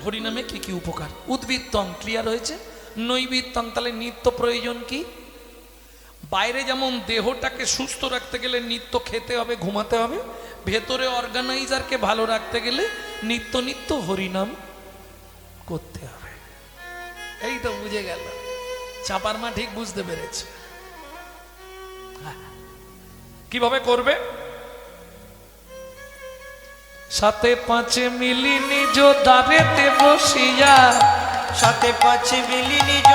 হরিনামে কি কি উপকার? উদ্বৃত্তং ক্লিয়ার হয়েছে। নৈবৃত্তং তাহলে নিত্য প্রয়োজন কি? বাইরে যেমন দেহটাকে সুস্থ রাখতে গেলে নিত্য খেতে হবে, ঘুমাতে হবে, ভেতরে অর্গানাইজারকে ভালো রাখতে গেলে নিত্য নিত্য হরিনাম করতে হবে। এই তো বুঝে গেল, চাপার মা ঠিক বুঝতে পেরেছে। কিভাবে করবে? সাথে পাঁচে মিলি নিজ দ্বারেতে বসিয়া, সাথে পাঁচে মিলি নিজ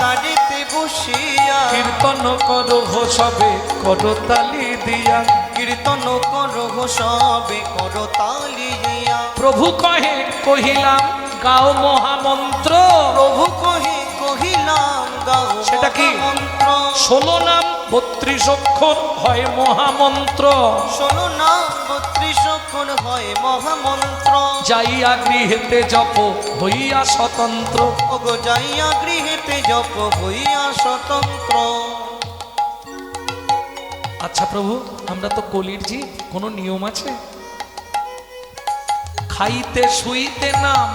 দ্বারেতে বসিয়া, কীর্তন করো সবে করো তালি দিয়া, কীর্তন করো সবে করো তালি দিয়া। প্রভু কহে কহিলাম গাও মহামন্ত্র, প্রভু কহে কহিলাম গাও সেটা কি? মন্ত্র। 16 নাম 32 অক্ষর হয় মহামন্ত্র, শোনো না 32 অক্ষর হয় মহামন্ত্র। যাইয়া গৃহেতে জপ হইয়া স্বতন্ত্র। ওগো যাইয়া গৃহেতে জপ হইয়া স্বতন্ত্র। আচ্ছা প্রভু, আমরা তো কলির জীব, কোনো নিয়ম আছে? খাইতে শুইতে নাম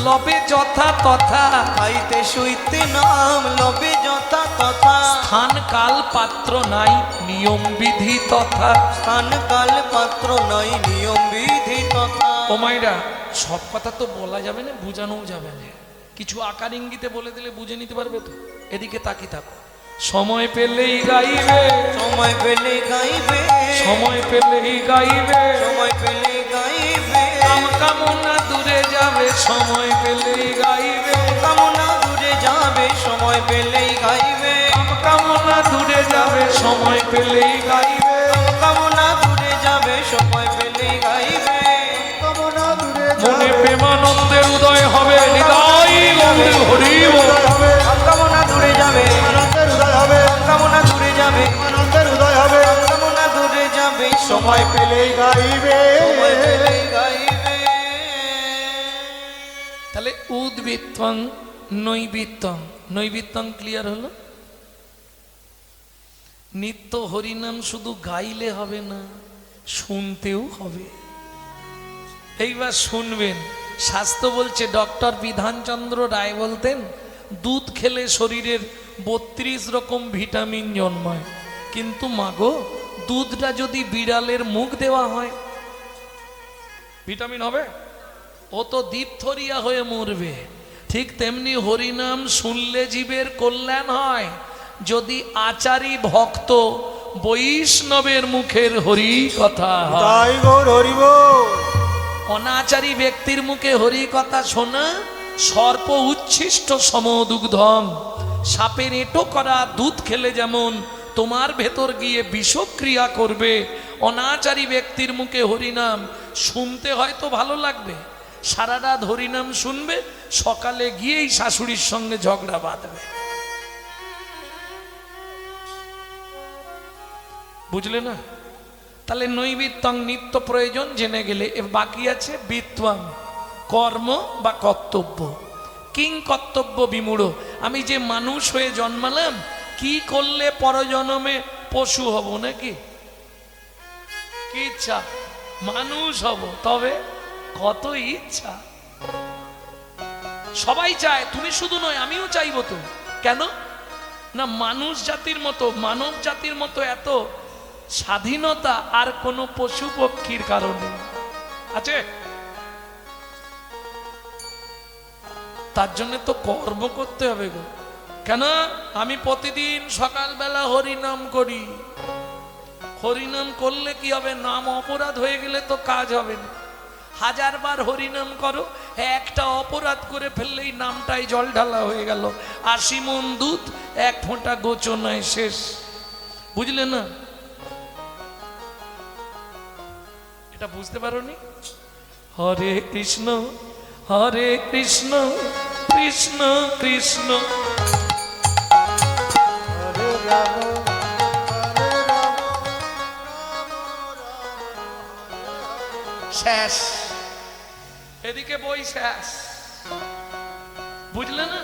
লবে যথা তথা, খাইতে শুইতে নাম লবে যথা তথা, স্থান কাল পাত্র নাই নিয়ম বিধি তথা। স্থান কাল পাত্র নাই নিয়ম বিধি তথা। ও মাইরা, সব কথা তো বলা যাবে না, বোঝানোও যাবে না, কিছু আকার ইঙ্গিতে বলে দিলে বুঝে নিতে পারবে তো। এদিকে তাকি থাকো। সময় পেলেই গাইবে, সময় পেলে গাইবে, সময় পেলেই গাইবে, সময় পেলে গাইবে, কাম কামনা দূরে যাবে, সময় পেলেই গাইবে, কামনা দূরে যাবে, সময় পেলেই গাইবে, কাম কামনা দূরে যাবে, সময় পেলেই গাইবে, কামনা দূরে যাবে, সময় পেলেই গাইবে, কামনা দূরে মনে প্রেমানন্দের উদয় হবে, হৃদয় বন্ধু হরি বল। কামনা দূরে যাবে, আনন্দের উদয় হবে, কামনা দূরে যাবে, আনন্দের উদয় হবে, কামনা দূরে যাবে, সময় পেলেই গাইবে, সময় পেলেই গাইবে। তাহলে উদ্বৃত্তং নৈবৃত্তং, নৈবৃত্তং ক্লিয়ার হলো। নিত্য হরিনাম শুধু গাইলে হবে না, শুনতেও হবে। এইবার শুনবেন, শাস্ত্র বলছে, ডক্টর বিধানচন্দ্র রায় বলতেন, দুধ খেলে শরীরের 32 রকম ভিটামিন জন্মায়, কিন্তু মাগো দুধটা যদি বিড়ালের মুখ দেওয়া হয় ভিটামিন হবে? ও তো দীপথরিয়া হয়ে মরবে। ঠিক তেমনি হরিনাম শুনলে জীবের কল্যাণ হয়। যদি আচারী ভক্ত বৈষ্ণবের মুখের হরি কথা হয়, অনাচারী ব্যক্তির মুখে হরি কথা শোনা সর্প উচ্ছিষ্ট সমদুগ্ধম। সাপের এঁটো করা দুধ খেলে যেমন তোমার ভেতর গিয়ে বিষক্রিয়া করবে, অনাচারী ব্যক্তির মুখে হরিনাম শুনতে হয়তো ভালো লাগবে, সারা রাত হরিনাম শুনবে, সকালে গিয়েই শাশুড়ির সঙ্গে ঝগড়া বাঁধবে। বুঝলে না? তাহলে নৈবৃত্তং নিত্য প্রয়োজন জেনে গেলে, বাকি আছে বিত্তং কর্ম বা কর্তব্য। কিং কর্তব্য বিমূঢ়, আমি যে মানুষ হয়ে জন্মালাম, কি করলে পরজন্মে পশু হব নাকি? কি ইচ্ছা? মানুষ হব, তবে কত ইচ্ছা। সবাই চায়, তুমি শুধু নয়, আমিও চাইবো তো। কেন না? মানুষ জাতির মতো, মানব জাতির মতো এত স্বাধীনতা আর কোন পশু পক্ষীর কারণে আছে? তার জন্য তো কর্ম করতে হবে গো। কেন? আমি প্রতিদিন সকালবেলা হরিনাম করি। হরিনাম করলে কি হবে? নাম অপরাধ হয়ে গেলে তো কাজ হবে না। 1000 বার হরিনাম করো, একটা অপরাধ করে ফেললেই নামটাই জল ঢালা হয়ে গেল। 80 মণ দুধ 1 ফোঁটা গোচনায় শেষ। বুঝলে না? এটা বুঝতে পারোনি? হরে কৃষ্ণ হরে কৃষ্ণ কৃষ্ণ কৃষ্ণ হরে রাম, হরে রাম, শেষ। এদিকে বই শেষ। বুঝলে না?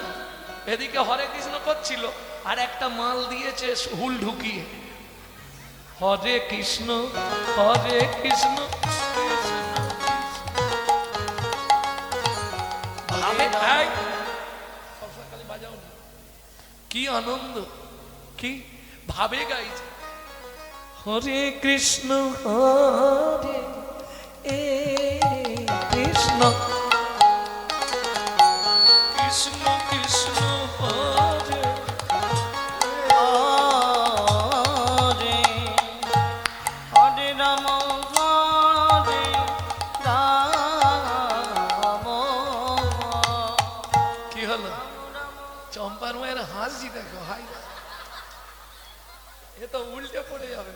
এদিকে হরে কৃষ্ণ করছিল, আর একটা মাল দিয়েছে হুল ঢুকিয়ে, হরে কৃষ্ণ হরে কৃষ্ণ। ভাবে বাজাও না, কি আনন্দ, কি ভাবে গাইছে হরে কৃষ্ণ হরে এ কৃষ্ণ কৃষ্ণ কৃষ্ণ হরে হরে হরে রাম হরে রাম। কি হলো চম্পার মায়ের হাসি দেখো, হাই এ তো উল্টে পড়ে যাবে।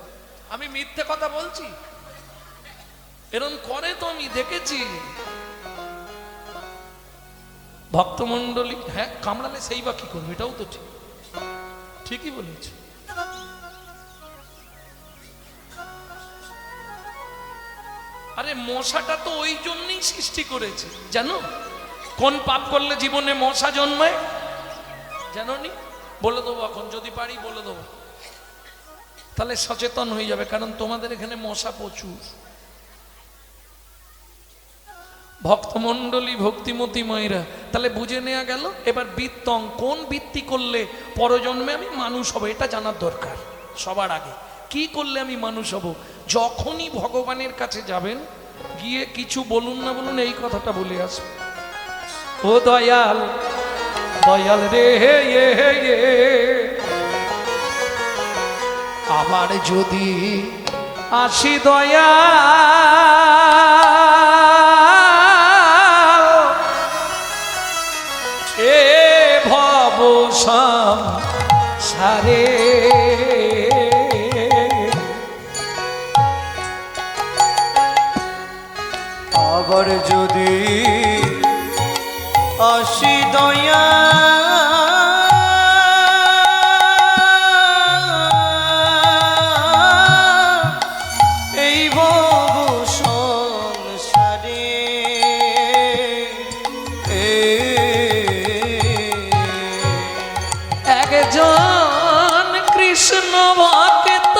আমি মিথ্যে কথা বলছি? এরকম করে তো আমি দেখেছি ভক্তমন্ডলী। হ্যাঁ কামড়ালে সেই বা কি করবে, এটাও তো ঠিক, ঠিকই বলেছি। আরে মশাটা তো ওই জন্যই সৃষ্টি করেছে জানো? কোন পাপ করলে জীবনে মশা জন্মায় জানো নি? বলে দেবো এখন, যদি পারি বলে দেবো, তাহলে সচেতন হয়ে যাবে। কারণ তোমাদের এখানে মশা প্রচুর। ভক্তমন্ডলী ভক্তিমতী মায়েরা, তাহলে বুঝে নেওয়া গেল। এবার বৃত্তং, কোন বৃত্তি করলে পরজন্মে আমি মানুষ হব, এটা জানার দরকার সবার আগে। কি করলে আমি মানুষ হব? যখনই ভগবানের কাছে যাবেন, গিয়ে কিছু বলুন না বলুন, এই কথাটা বলে আসবে, ও দয়াল দয়াল রে আমার যদি আসি দয়া এ ভব সংসারে, আবার যদি আসি দয়া এই ভব সংসারে, একজন কৃষ্ণ ভক্ত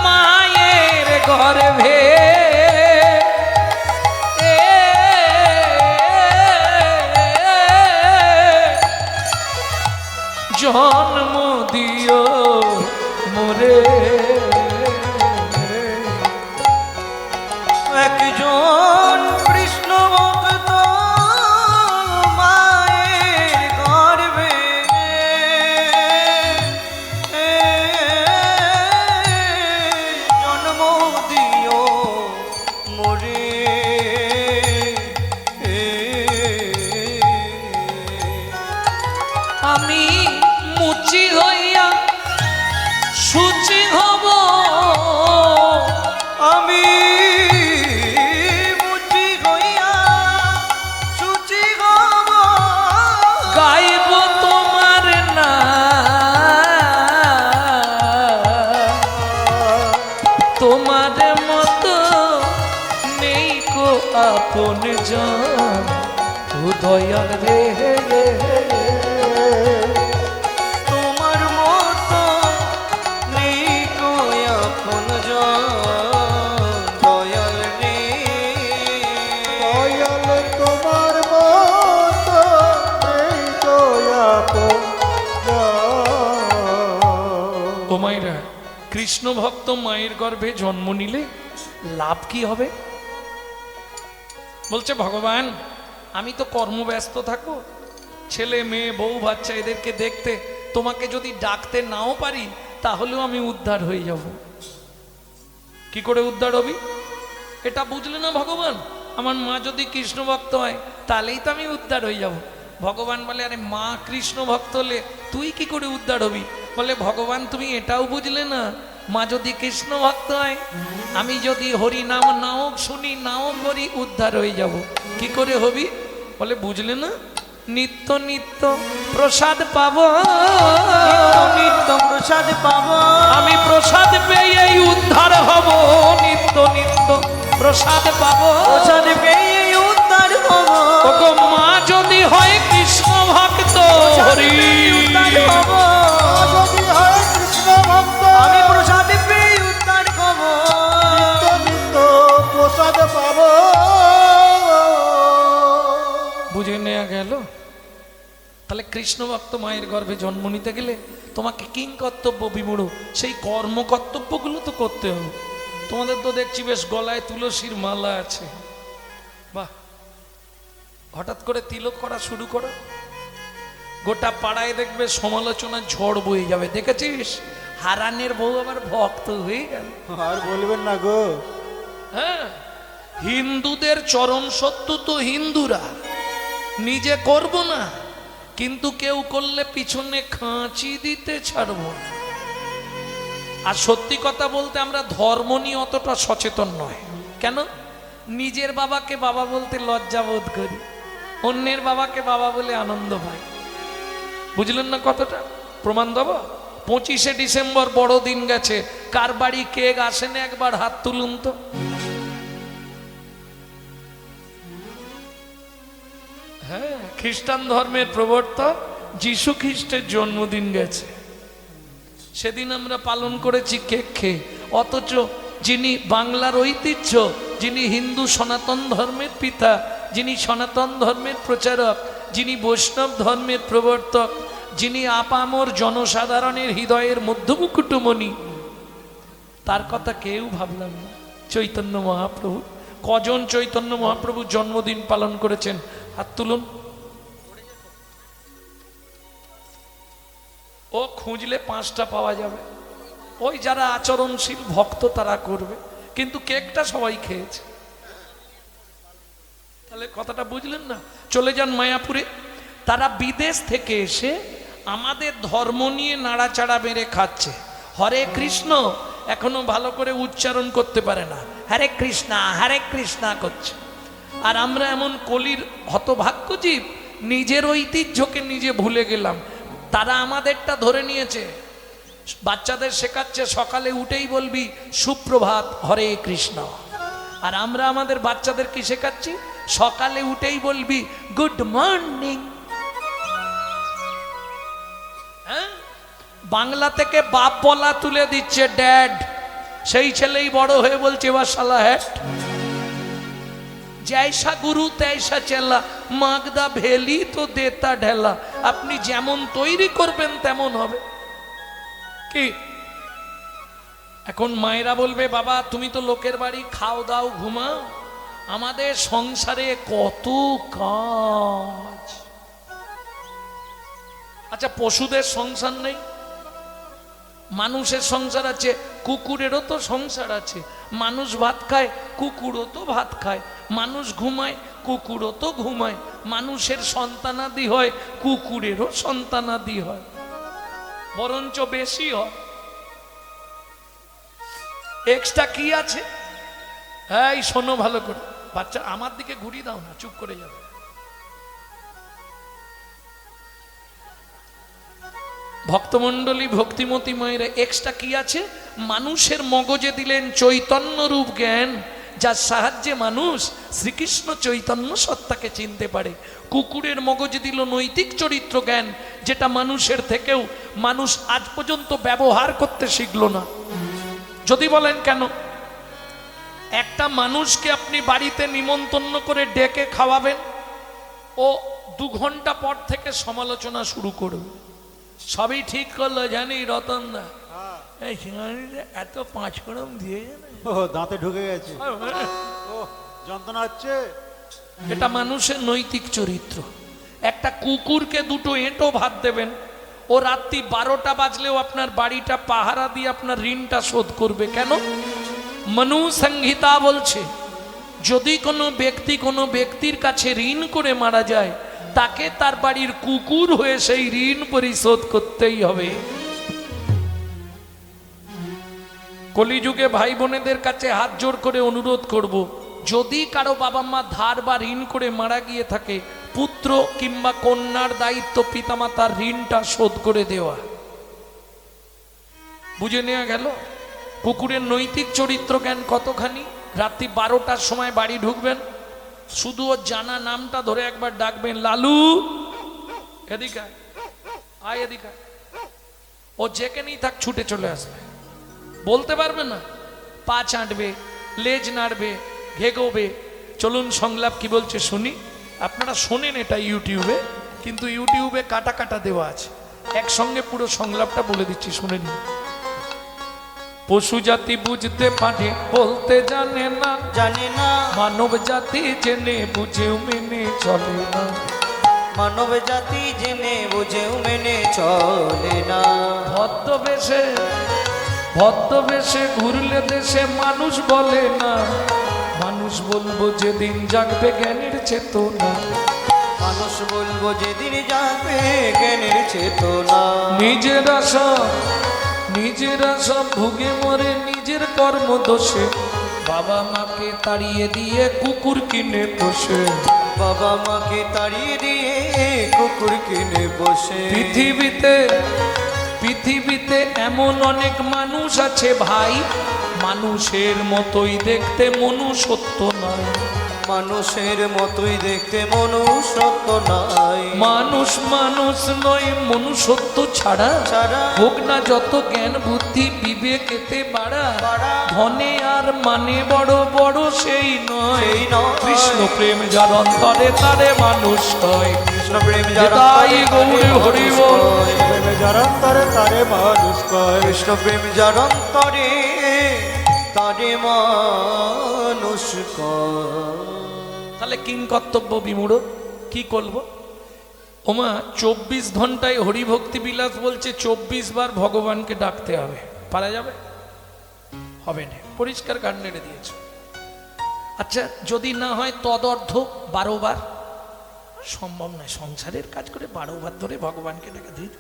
মায়ের গর্ভে জন্ম দিও মোরে, একজন কৃষ্ণ ভক্ত মায়ের গর্ভে জন্ম দিও মোরে, আমি মুচি হইয়া সুচি হব, আমি মুচি হইয়া সুচি হব, গাইব তোমার নাম, তোমার মতো নেই কো আপন জন, ও দয়াল রে তোমার মতো নেই কো আপন জন, দয়াল রে দয়াল তোমার মতো নেই কো আপন জন। ও মায়েরা, কৃষ্ণ ভক্ত মায়ের গর্ভে জন্ম নিলে লাভ কি হবে? বলছে ভগবান আমি তো কর্মব্যস্ত থাকবো, ছেলে মেয়ে বউ বাচ্চা এদেরকে দেখতে, তোমাকে যদি ডাকতে নাও পারি তাহলেও আমি উদ্ধার হয়ে যাব। কি করে উদ্ধার হবি এটা বুঝলে না ভগবান? আমার মা যদি কৃষ্ণ ভক্ত হয় তাহলেই তো আমি উদ্ধার হয়ে যাব। ভগবান বলে আরে মা কৃষ্ণ ভক্ত হলে তুই কি করে উদ্ধার হবি? বলে ভগবান তুমি এটাও বুঝলে না, মা যদি কৃষ্ণ ভক্ত হয়, আমি যদি হরি নাম নাও শুনি নাও করি, উদ্ধার হয়ে যাব। কি করে হবি? বলে বুঝলে না, নিত্য নিত্য প্রসাদ পাবো, নিত্য প্রসাদ পাবো, আমি প্রসাদ পেয়ে উদ্ধার হব, নিত্য নিত্য প্রসাদ পাবো, প্রসাদ পেয়ে উদ্ধার হব, ওগো মা যদি হয় কৃষ্ণ ভক্ত, হরি উদ্ধার হব, যদি হয় কৃষ্ণ ভক্ত, আমি প্রসাদ পেয়ে উদ্ধার হব, নিত্য নিত্য প্রসাদ পাবো। বুঝে নেওয়া গেল। তাহলে কৃষ্ণ ভক্ত মায়ের গর্ভে জন্ম নিতে গেলে তোমাকে কিং কর্তব্য বিমূঢ় সেই কর্ম কর্তব্যগুলো তো করতে হবে। তোমাদের তো দেখছি বেশ গলায় তুলসীর মালা আছে, বাহ, হঠাৎ করে তিলক করা শুরু করো, গোটা পাড়ায় দেখবে সমালোচনার ঝড় বয়ে যাবে। দেখেছিস হারানের বউ আবার ভক্ত হয়ে গেল। আর বলবেন না গো। হ্যাঁ, হিন্দুদের চরম শত্রু তো হিন্দুরা, নিজে করব না কিন্তু কেউ করলে পিছনে খাঁচি দিতে ছাড়বো না। আর সত্যি কথা বলতে আমরা ধর্ম নিয়ে অতটা সচেতন নয়। কেন? নিজের বাবাকে বাবা বলতে লজ্জা বোধ করি, অন্যের বাবাকে বাবা বলে আনন্দ পাই। বুঝলেন না কতটা? প্রমাণ দেব। 25শে ডিসেম্বর বড়দিন গেছে, কার বাড়ি কেক আসেনি একবার হাত তুলুন তো। হ্যাঁ, খ্রিস্টান ধর্মের প্রবর্তক যীশু খ্রিস্টের জন্মদিন গেছে, সেদিন আমরা পালন করেছি কেক খেয়ে। অথচ যিনি বাংলার ঐতিহ্য, যিনি হিন্দু সনাতন ধর্মের পিতা, যিনি সনাতন ধর্মের প্রচারক, যিনি বৈষ্ণব ধর্মের প্রবর্তক, যিনি আপামর জনসাধারণের হৃদয়ের মধ্যমুকুটমণি, তার কথা কেউ ভাবলাম না। চৈতন্য মহাপ্রভু, কজন চৈতন্য মহাপ্রভু জন্মদিন পালন করেছেন? হাত তুলুন। ও খুঁজলে 5টা পাওয়া যাবে। ওই যারা আচরণশীল ভক্ত তারা করবে, কিন্তু কেকটা সবাই খেয়েছে। তাহলে কথাটা বুঝলেন না? চলে যান মায়াপুরে, তারা বিদেশ থেকে এসে আমাদের ধর্ম নিয়ে নাড়াচাড়া মেরে খাচ্ছে। হরে কৃষ্ণ এখনো ভালো করে উচ্চারণ করতে পারে না, হরে কৃষ্ণা করছে। আর আমরা এমন কলির হতভাগ্য জীব, নিজের ঐতিহ্যকে নিজে ভুলে গেলাম। তারা আমাদেরটা ধরে নিয়েছে, বাচ্চাদের শেখাচ্ছে সকালে উঠেই বলবি সুপ্রভাত হরে কৃষ্ণ। আর আমরা আমাদের বাচ্চাদের কি শেখাচ্ছি? সকালে উঠেই বলবি গুড মর্নিং। হ্যাঁ, বাংলা থেকে বাপ বলা তুলে দিচ্ছে ড্যাড, সেই ছেলেই বড় হয়ে বলছে এবার শালা হ্যাট। জৈসা গুরু তৈসা চেলা, মাগদা ভেলি তো দেতা ঢেলা। আপনি যেমন তৈরি করবেন তেমন হবে। কি এখন মায়েরা বলবে বাবা তুমি তো লোকের বাড়ি খাও দাও ঘুমাও, আমাদের সংসারে কত কাজ। আচ্ছা, পশুদের সংসার নেই? মানুষের সংসার আছে, কুকুরেরও তো সংসার আছে। মানুষ ভাত খায়, কুকুরও তো ভাত খায়। মানুষ ঘুমায়, কুকুরও তো ঘুমায়। মানুষের সন্তানাদি হয়, কুকুরেরও সন্তানাদি হয়, বরঞ্চ বেশি হয়। এক্সট্রা কি আছে? এই শোনো ভালো করে, বাচ্চা আমার দিকে ঘুরিয়ে দাও না, চুপ করে যাবে। ভক্তমণ্ডলী, ভক্তিমতী মায়েরা, এক্সট্রা কি আছে? মানুষের মগজে দিলেন চৈতন্য রূপ জ্ঞান, যার সাহায্যে মানুষ শ্রীকৃষ্ণ চৈতন্য সত্তাকে চিনতে পারে। কুকুরের মগজে দিল নৈতিক চরিত্র জ্ঞান, যেটা মানুষের থেকেও মানুষ আজ পর্যন্ত ব্যবহার করতে শিখল না। যদি বলেন কেন? একটা মানুষকে আপনি বাড়িতে নিমন্ত্রণ করে ডেকে খাওয়াবেন, ও 2 ঘন্টা পর থেকে সমালোচনা শুরু করবে। সবই ঠিক করলো জানি রতন দা, এই সিঙ্গারিটা এত 5 ফোড়ন দিয়ে দাঁতে ঢুকে গেছে, যন্ত্রণা হচ্ছে। এটা মানুষের নৈতিক চরিত্র। একটা কুকুরকে 2টো এঁটো ভাত দেবেন, ও রাত্রি 12টা বাজলেও আপনার বাড়িটা পাহারা দিয়ে আপনার ঋণটা শোধ করবে। কেন? মনু সংহিতা বলছে যদি কোনো ব্যক্তি কোনো ব্যক্তির কাছে ঋণ করে মারা যায়, তাকে তার বাড়ির কুকুর হয়ে সেই ঋণ পরিশোধ করতেই হবে। কলিযুগে ভাই বোনেদের কাছে হাত জোড় করে অনুরোধ করব, যদি কারো বাবা মা ধার বা ঋণ করে মারা গিয়ে থাকে, পুত্র কিংবা কন্যার দায়িত্ব পিতামাতার ঋণটা শোধ করে দেওয়া। বুঝে নেওয়া গেল? কুকুরের নৈতিক চরিত্র জ্ঞান কতখানি। রাত্রি 12টার সময় বাড়ি ঢুকবেন, শুধু ওর জানা নামটা ধরে একবার ডাকবেন, লালু এদিকে আয়, এদিকে। ও যেখানেই থাক ছুটে চলে আসবে। বলতে পারবে না, পা চাটবে, লেজ নাড়বে, ঘেগোবে। চলুন সংলাপ কি বলছে শুনি। আপনারা শোনেন এটা ইউটিউবে, কিন্তু ইউটিউবে কাটা কাটা দেওয়া আছে, একসঙ্গে পুরো সংলাপটা বলে দিচ্ছি, শুনে নিন। পশু জাতি বুঝতে পারে বলতে জানে না, জানে না মানব জাতি জেনে বুঝেও মেনে চলে না, মানব জাতি জেনে বুঝেও মেনে চলে না। ভদ্রবেশে ঘুরলে দেশে মানুষ বলে না, মানুষ বলবো যেদিন জাগবে জ্ঞানের চেতনা, মানুষ বলবো যেদিন যাবে জ্ঞানের চেতনা। নিজেরা সব ভুগে মরে নিজের কর্ম দোষে, বাবা মাকে তাড়িয়ে দিয়ে কুকুর কিনে বসে, বাবা মাকে তাড়িয়ে দিয়ে কুকুর কিনে বসে। পৃথিবীতে এমন অনেক মানুষ আছে ভাই, মানুষের মতোই দেখতে মনুষ্যত্ব নয়, মানুষের মতোই দেখতে মনুষ্যত্ব নাই। মানুষ নয় মনুষ্যত্ব ছাড়া, হোক না যত জ্ঞান বুদ্ধি বিবেক এতে বাড়া, ধনে আর মানে বড় বড় সেই নয়, কৃষ্ণ প্রেম যার অন্তরে তারে মানুষ হয়, কৃষ্ণ প্রেম যার তাই গৌরী হরি বল, যার অন্তরে তারে মানুষ কয়, কৃষ্ণ প্রেম যার অন্তরে তারে মানুষ কয়। তাহলে কিং কর্তব্য বিমূঢ় কি করব? ওমা 24 ঘন্টায় হরিভক্তি বিলাস বলছে 24 বার ভগবানকে ডাকতে হবে, পারা যাবে? হবে না, পরিষ্কার গান নেড়ে দিয়েছে। আচ্ছা যদি না হয় তদর্ধ 12 বার, সম্ভব নয়, সংসারের কাজ করে 12 বার ধরে ভগবানকে ডাকা দিই।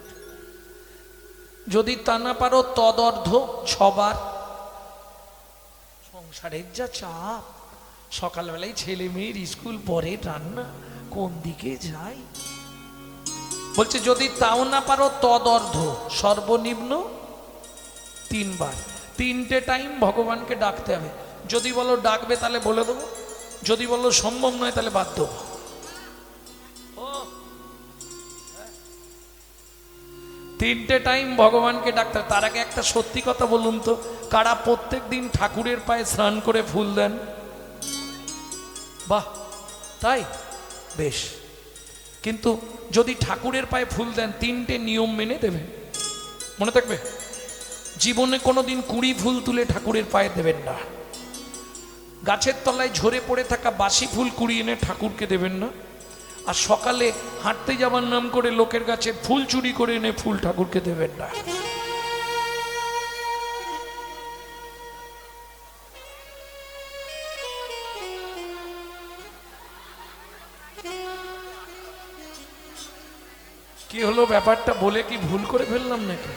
যদি তা না পারো তদর্ধ 6 বার, সংসারের যা চাপ, সকালবেলায় ছেলে মেয়ের স্কুল, পরে রান্না, কোন দিকে যাই? বলছে যদি তাও না পারো তদর্ধ সর্বনিম্ন 3 বার, 3টে টাইম ভগবানকে ডাকতে হবে। যদি বলো ডাকবে তাহলে বলে দেবো, যদি বলো সম্ভব নয় তাহলে বাদ দেবো। 3টে টাইম ভগবানকে ডাকতে হবে। তার আগে একটা সত্যি কথা বলুন তো, কারা প্রত্যেক দিন ঠাকুরের পায়ে স্নান করে ফুল দেন? বাহ, তাই বেশ। কিন্তু যদি ঠাকুরের পায়ে ফুল দেন 3টে নিয়ম মেনে দেবেন, মনে থাকবে। জীবনে কোনোদিন 20 ফুল তুলে ঠাকুরের পায়ে দেবেন না, গাছের তলায় ঝরে পড়ে থাকা বাসি ফুল কুড়িয়ে এনে ঠাকুরকে দেবেন না, আর সকালে হাঁটতে যাবার নাম করে লোকের গাছে ফুল চুরি করে এনে ফুল ঠাকুরকে দেবেন না। কি হলো ব্যাপারটা বলে কি ভুল করে ফেললাম নাকি?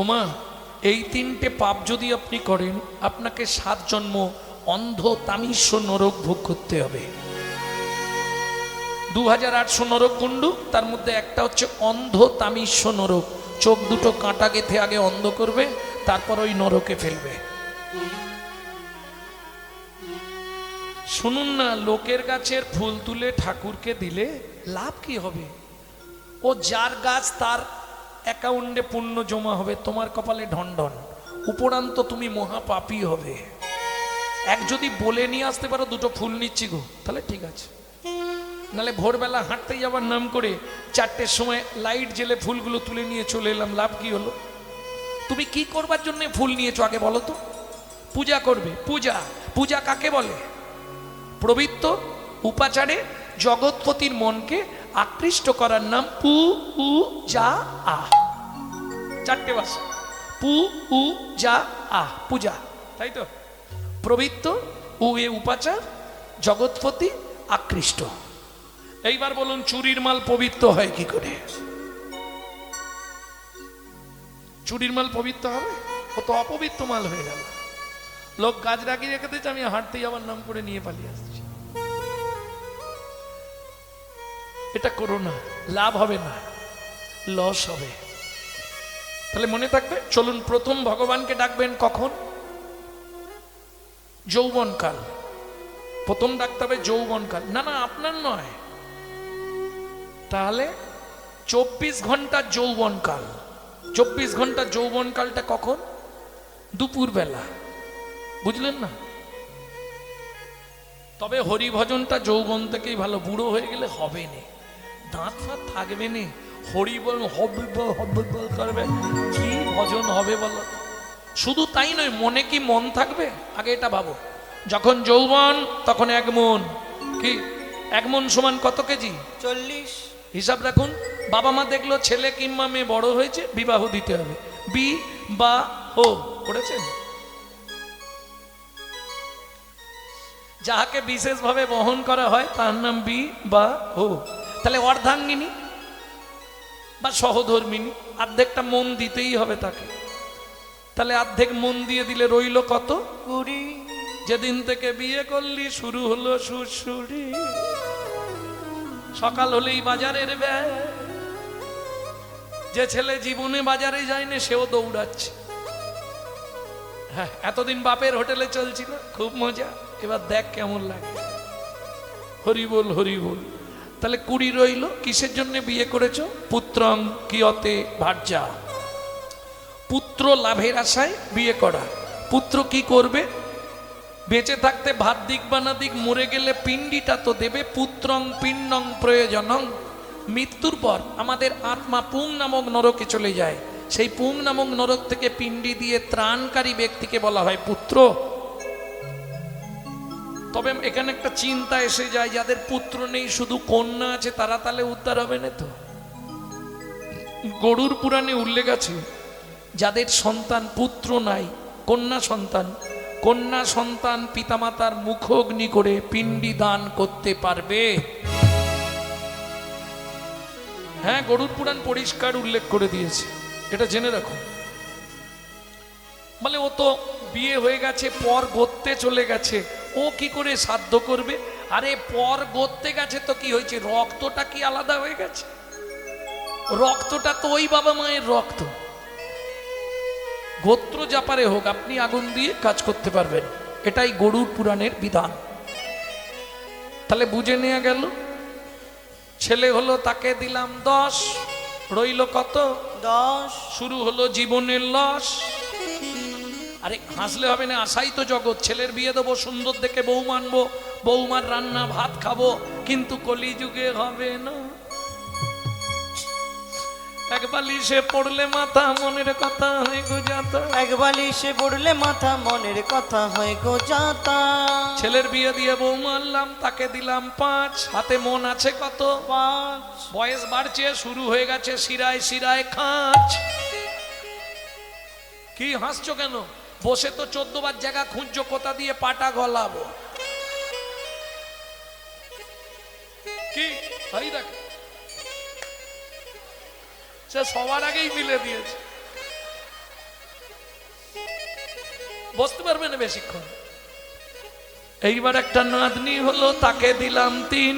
ওমা এই 3টে পাপ যদি আপনি করেন, আপনাকে 7 জন্ম অন্ধ তামিস্য নরক ভোগ করতে হবে। 2800 নরক কুণ্ডু, তার মধ্যে একটা হচ্ছে অন্ধ তামিস্য নরক। চোখ দুটো কাঁটা গেথে আগে অন্ধ করবে, তারপর ওই নরকে ফেলবে। শুনুন না, লোকের গাছের ফুল তুলে ঠাকুরকে দিলে লাভ কি হবে? ও যার গাছ তার অ্যাকাউন্টে পুণ্য জমা হবে, তোমার কপালে ঢনঢন, উপরান্ত তুমি মহাপাপী হবে। এক যদি বলে নিয়ে আসতে পারো 2টো ফুল নিচ্ছি গো, তাহলে ঠিক আছে। নালে ভোরবেলা হাঁটতে যাবার নাম করে 4টের সময় লাইট জেলে ফুলগুলো তুলে নিয়ে চলে এলাম, লাভ কি হলো? তুমি কি করবার জন্য ফুল নিয়েছো আগে বলো তো? পূজা করবে। পূজা কাকে বলে? প্রবৃত্ত উপাচারে জগৎপতির মনকে আকৃষ্ট করার নাম পূজা। 4টে ভাষা, পূজা, পূজা, তাই তো? প্রবৃত্ত, উপাচার, জগৎপতি, আকৃষ্ট। এইবার বলুন চুরির মাল পবিত্র হয় কি করে? চুরির মাল পবিত্র হবে? ও তো অপবিত্র মাল হয়ে গেল। লোক গাছ রাখিয়ে রেখে দিয়েছে, আমি হাঁটতে যাবার নাম করে নিয়ে পালিয়ে আসছি। এটা করো না, লাভ হবে না, লস হবে। তাহলে মনে থাকবে, চলুন প্রথম ভগবানকে ডাকবেন কখন? যৌবনকাল। প্রথম ডাকতে হবে যৌবনকাল। না আপনার নয়, তাহলে 24 ঘন্টা যৌবনকাল। 24 ঘন্টা যৌবনকালটা কখন? দুপুর বেলা, বুঝলেন না? তবে হরিভজনটা যৌবন থেকেই ভালো, বুড়ো হয়ে গেলে হবে না, দাঁত ফাঁত থাকবে না, হরি বল হবে হবে করবে, কি ভজন হবে বলো? শুধু তাই নয়, মনে কি মন থাকবে? আগে এটা ভাবো। যখন যৌবন তখন 1 মন, কি 1 মন সমান কত কেজি? 40। হিসাব রাখুন। বাবা মা দেখলো ছেলে কিংবা মেয়ে বড় হয়েছে, বিবাহ দিতে হবে, বিবাহ করেছেন? যাহাকে বিশেষভাবে বহন করা হয় তার নাম বিবাহ। তাহলে অর্ধাঙ্গিনী বা সহধর্মিনী অর্ধেকটা মন দিতেই হবে তাকে। তাহলে অর্ধেক মন দিয়ে দিলে রইল কত? 20। যেদিন থেকে বিয়ে করলি শুরু হলো সুরসুরি, সকাল হলেই বাজারের ব্যাগ। যে ছেলে জীবনে বাজারে যায়নি সেও দৌড়াচ্ছে। হ্যাঁ, এতদিন বাপের হোটেলে চলছিল, খুব মজা, এবার দেখ কেমন লাগে। হরি বল হরি বল। তাহলে 20 রইল। কিসের জন্য বিয়ে করেছো? পুত্রং কিয়তে ভার্যা, পুত্র লাভের আশায় বিয়ে করা। পুত্র কি করবে? বেঁচে থাকতে ভাত দিক বা না দিক, মরে গেলে পিণ্ডিটা তো দেবে। পুত্রং পিণ্ডং প্রয়োজনং, মৃত্যুর পর আমাদের আত্মা পুং নামক নরকে চলে যায়। সেই পুং নামক নরক থেকে পিণ্ডি দিয়ে ত্রাণকারী ব্যক্তিকে বলা হয় পুত্র। তবে এখানে একটা চিন্তা এসে যায়, যাদের পুত্র নেই শুধু কন্যা আছে, তারা তাহলে উদ্ধার হবে না তো? গরুর পুরাণে উল্লেখ আছে, যাদের সন্তান পুত্র নাই, কন্যা সন্তান, কন্যা সন্তান পিতামাতার মুখগ্নি করে পিণ্ডি দান করতে পারবে। হ্যাঁ, গরুর পুরাণ পরিষ্কার উল্লেখ করে দিয়েছে, এটা জেনে রাখো। মানে ও তো বিয়ে হয়ে গেছে, পর গড়তে চলে গেছে, ও কি করে সাধ্য করবে? আরে পর গড়তে গেছে তো কি হয়েছে? রক্তটা কি আলাদা হয়ে গেছে? রক্তটা তো ওই বাবা মায়ের রক্ত। গোত্র জাপারে হোক, আপনি আগুন দিয়ে কাজ করতে পারবেন, এটাই গরুর পুরাণের বিধান। তাহলে বুঝে নেওয়া গেল। ছেলে হলো, তাকে দিলাম 10, রইল কত? 10। শুরু হলো জীবনের লস। আরে হাসলে হবে না, আশাই তো জগৎ। ছেলের বিয়ে দেবো, সুন্দর দেখে বউ মানবো, বৌমার রান্না ভাত খাবো, কিন্তু কলিযুগে হবে না। এক বালিশে পড়লে মাথা, মনের কথা হয় গো যাতা। এক বালিশে পড়লে মাথা, মনের কথা হয় গো যাতা। ছেলের বিয়ে দিয়ে বউ মানলাম, তাকে দিলাম 5, হাতে মন আছে কত? 5। বয়স বাড়ছে, শুরু হয়ে গেছে শিরায় শিরায় খাঁচ। কি হাসছো কেন? বসে তো 14 বার জায়গা খুঁজছো, কোথা দিয়ে পাটা গলাবো? কি ভাই দেখ, সে সবার আগেই মিলে দিয়েছে, বসতে পারবে না বেশিক্ষণ। এইবার একটা নাতনি হলো, তাকে দিলাম 3,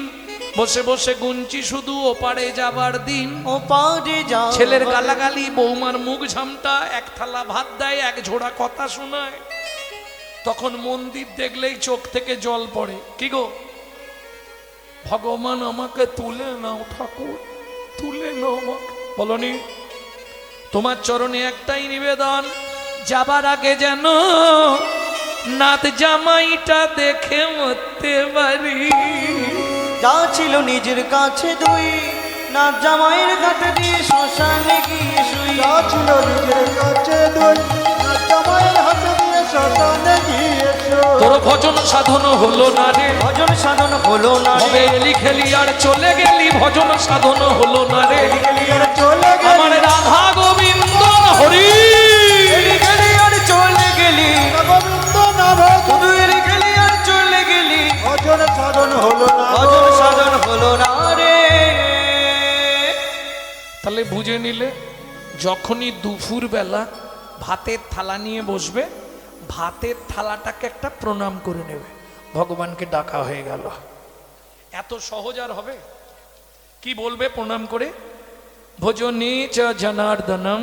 বসে বসে গুনছি শুধু ওপারে যাবার দিন। ওপারে যা। ছেলের গালাগালি, বৌমার মুখ ঝামটা, 1 থালা ভাত দেয়, 1 ঝোড়া কথা শোনায়। তখন মন্দির দেখলেই চোখ থেকে জল পড়ে। কি গো, ভগবান আমাকে তুলে নাও ঠাকুর, তুলে নাও আমাকে। বলনি তোমার চরণে একটাই নিবেদন, যাবার আগে যেন নাত জামাইটা দেখে মরতে পারি। যা ছিল নিজের কাছে 2, না জামাইয়ের ঘাটে দিয়ে শ্মশানে গিয়ে শুই। যা ছিল নিজের কাছে 2, না জামাইয়ের হাতে দিয়ে শ্মশানে গিয়ে শুই। তোর ভজন সাধন হলো না রে, ভজন সাধন হলো না রে। তবে এলি খেলি আর চলে গেলি, ভজন সাধন হলো না রে। আর চলে গেলি, আমার রাধা গোবিন্দ হরি, এলি গেলি আর চলে গেলি, গোবিন্দ নাম শুধু এলি গেলি আর চলে গেলি, ভজন সাধন হলো না, ভজন সাধন হলো না রে। তাহলে বুঝে নিলে, যখনই দুপুর বেলা ভাতের থালা নিয়ে বসবে, ভাতের থালাটাকে একটা প্রণাম করে নেবে, ভগবানকে ডাকা হয়ে গেল। এত সহজ আর হবে? কি বলবে প্রণাম করে? ভজনে চ জনার্দনম,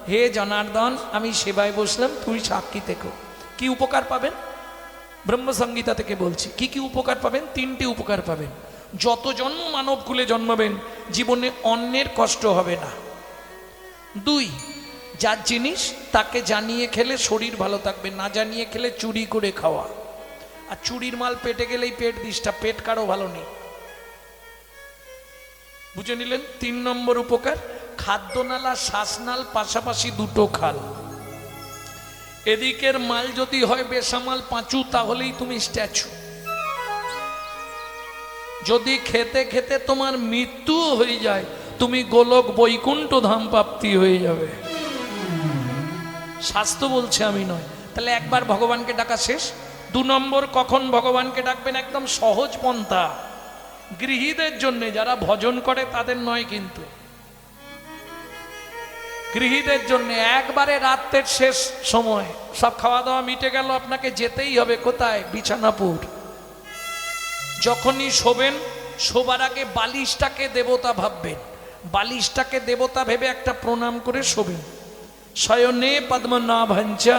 হে জনার্দন আমি সেবায় বসলাম, তুই সাক্ষী থেকো। কি উপকার পাবেন? ব্রহ্মসংগীতা থেকে বলছি, কি কি উপকার পাবেন? 3টি উপকার পাবেন। যত জন্ম মানব কুলে জন্মাবেন, জীবনে অন্যের কষ্ট হবে না। 2, যার জিনিস তাকে জানিয়ে খেলে শরীর ভালো থাকবে, না জানিয়ে খেলে চুরি করে খাওয়া। আর চুরির মাল পেটে গেলেই পেট ডিস্টার্ব, পেট কারো ভালো নেই। বুঝে নিলেন? 3 নম্বর উপকার, খাদ্যনালা শ্বাসনাল পাশাপাশি দুটো খাল। এদিকের মাল যদি হয় বেসামাল পাঁচু, তাহলেই তুমি স্ট্যাচু। যদি খেতে খেতে তোমার মৃত্যু হয়ে যায়, তুমি গোলক বৈকুণ্ঠ ধাম প্রাপ্তি হয়ে যাবে। শাস্ত্র বলছে, আমি নয়। তাহলে একবার ভগবানকে ডাকা শেষ। 2 নম্বর, কখন ভগবানকে ডাকবেন? একদম সহজ পন্থা, গৃহীদের জন্য, যারা ভজন করে তাদের নয় কিন্তু, গৃহীদের জন্য। একবারে রাতের শেষ সময় সব খাওয়া দাওয়া মিটে গেল, আপনাকে যেতেই হবে কোথায়? বিছানাপুর। যখনই শোবেন, শোবার আগে বালিশটাকে দেবতা ভাববেন। বালিশটাকে দেবতা ভেবে একটা প্রণাম করে শোবেন। শয়নে পদ্মনাভঞ্চা,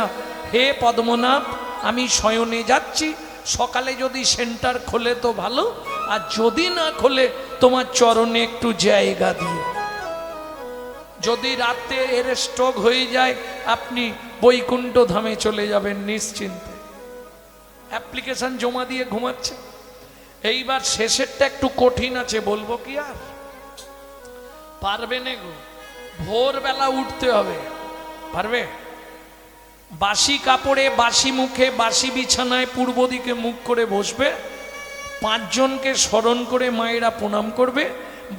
হে পদ্মনাভ আমি শয়নে যাচ্ছি। সকালে যদি সেন্টার খোলে তো ভালো, আর যদি না খোলে তোমার চরণে একটু জায়গা দিয়ে। যদি রাতে এর স্ট্রোক হয়ে যায়, আপনি বৈকুণ্ঠ ধামে চলে যাবেন নিশ্চিন্তে। অ্যাপ্লিকেশন জমা দিয়ে ঘুমাচ্ছে। এইবার শেষেরটা একটু কঠিন আছে, বলবো কি আর? পারবে না গো। ভোরবেলা উঠতে হবে, পারবে? বাসি কাপড়ে, বাসি মুখে, বাসি বিছানায় পূর্ব দিকে মুখ করে বসবে। 5 জনকে স্মরণ করে মায়েরা প্রণাম করবে,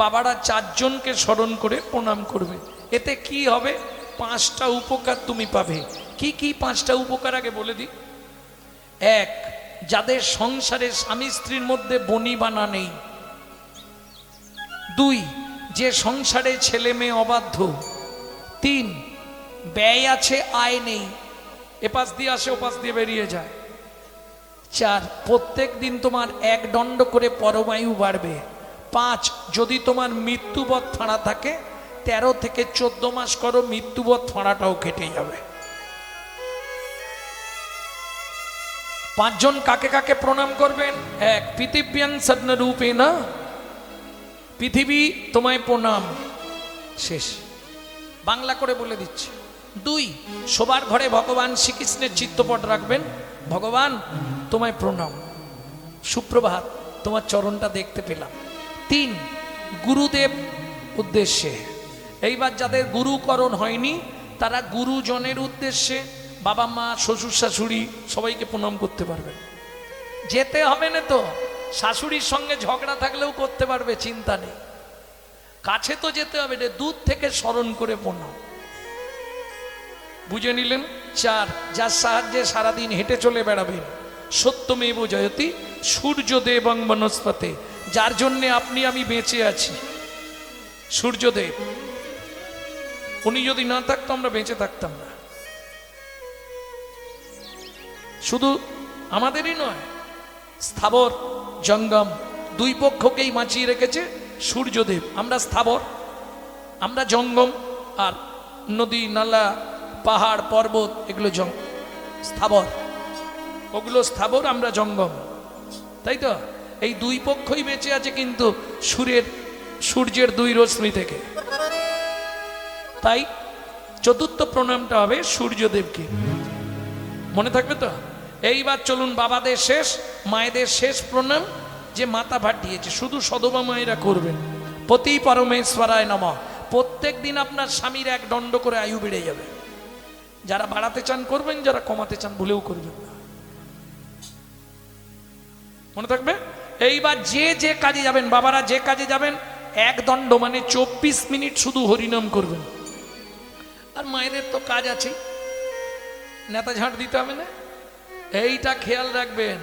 বাবারা 4 জনকে স্মরণ করে প্রণাম করবে। এতে কি হবে? 5টা উপকার তুমি পাবে। কি কি 5টা উপকার আগে বলে দিই। 1, যাদের সংসারে স্বামী স্ত্রীর মধ্যে বনিবানা নেই। 2, যে সংসারে ছেলে মেয়ে অবাধ্য। 3, ব্যয় আছে আয় নেই, এপাশ দিয়ে আসে ওপাশ দিয়ে বেরিয়ে যায়। 4, প্রত্যেক দিন তোমার 1 দণ্ড করে পরমায়ু বাড়বে। 5, যদি তোমার মৃত্যুবৎ ফাঁড়া থাকে, 13 থেকে 14 মাস করো, মৃত্যুবৎ ফাঁড়াটাও কেটে যাবে। 5 জন কাকে কাকে প্রণাম করবেন? 1, পৃথিব্যাং সদ্নরূপে না, পৃথিবী তোমায় প্রণাম। শেষ, বাংলা করে বলে দিচ্ছি। 2, শোবার ঘরে ভগবান শ্রীকৃষ্ণের চিত্রপট রাখবেন। ভগবান তোমায় প্রণাম, সুপ্রভাত, তোমার চরণটা দেখতে পেলাম। 3, গুরুদেব উদ্দেশ্যে। এইবার যাদের গুরুকরণ হয়নি, তারা গুরুজনের উদ্দেশ্যে বাবা মা শ্বশুর শাশুড়ি সবাইকে প্রণাম করতে পারবেন। যেতে হবে না তো, শাশুড়ির সঙ্গে ঝগড়া থাকলেও করতে পারবে, চিন্তা নেই। কাছে তো যেতে হবে রে, দূর থেকে স্মরণ করে প্রণাম। বুঝে নিলেন? 4, যার সাহায্যে সারাদিন হেঁটে চলে বেড়াবেন। সত্যমেব জয়তি, সূর্যদেব এবং বনস্পতি, যার জন্যে আপনি আমি বেঁচে আছি। সূর্যদেব, উনি যদি না থাকতো আমরা বেঁচে থাকতাম না। শুধু আমাদেরই নয়, স্থাবর জঙ্গম 2 পক্ষকেই বাঁচিয়ে রেখেছে সূর্যদেব। আমরা স্থাবর, আমরা জঙ্গম, আর নদী নালা পাহাড় পর্বত এগুলো স্থাবর, ওগুলো স্থাবর, আমরা জঙ্গম, তাই তো? এই 2 পক্ষই বেঁচে আছে কিন্তু সূর্যের 2 রশ্মি থেকে। তাই 4র্থ প্রণামটা হবে সূর্যদেবকে। মনে থাকবে তো? এইবার চলুন, বাবাদের শেষ, মায়েদের শেষ প্রণাম, যে মাথা ফাটিয়েছে, শুধু সদবা মায়েরা করবেন। পতি পরমেশ্বরায় নমঃ। প্রত্যেক দিন আপনার স্বামীর 1 দণ্ড করে আয়ু বেড়ে যাবে। যারা বাড়াতে চান করবেন, যারা কমাতে চান ভুলেও করবেন না। মনে থাকবে? এইবার যে যে কাজে যাবেন, বাবারা যে কাজে যাবেন, 1 দণ্ড মানে 24 মিনিট শুধু হরিনাম করবেন। আর মায়েদের তো কাজ আছে, নেতা ঝাঁট দিতে হবে না। এইটা খেয়াল রাখবেন,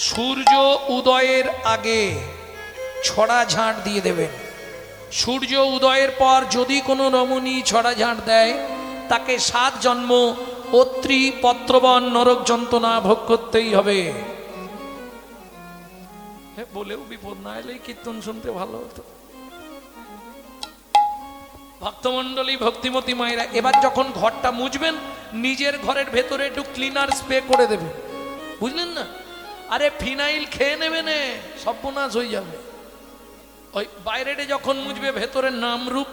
সূর্য উদয়ের আগে ছড়া ঝাঁট দিয়ে দেবেন। সূর্য উদয়ের পর যদি কোনো রমণী ছড়া ঝাঁট দেয়, তাকে 7 জন্ম অত্রি পত্রবন নরক যন্ত্রণা ভোগ করতেই হবে। বলেও বিপদ না এলেই কীর্তন শুনতে ভালো হতো। ভক্তমণ্ডলী, ভক্তিমতী মায়েরা, এবার যখন ঘরটা মুছবেন, নিজের ঘরের ভেতরে একটু ক্লিনার স্প্রে করে দেবেন, বুঝলেন না? আরে ফিনাইল খেয়ে নেবে না, সর্বনাশ হয়ে যাবে। ওই বাইরে যখন মুছবে, ভেতরে নামরূপ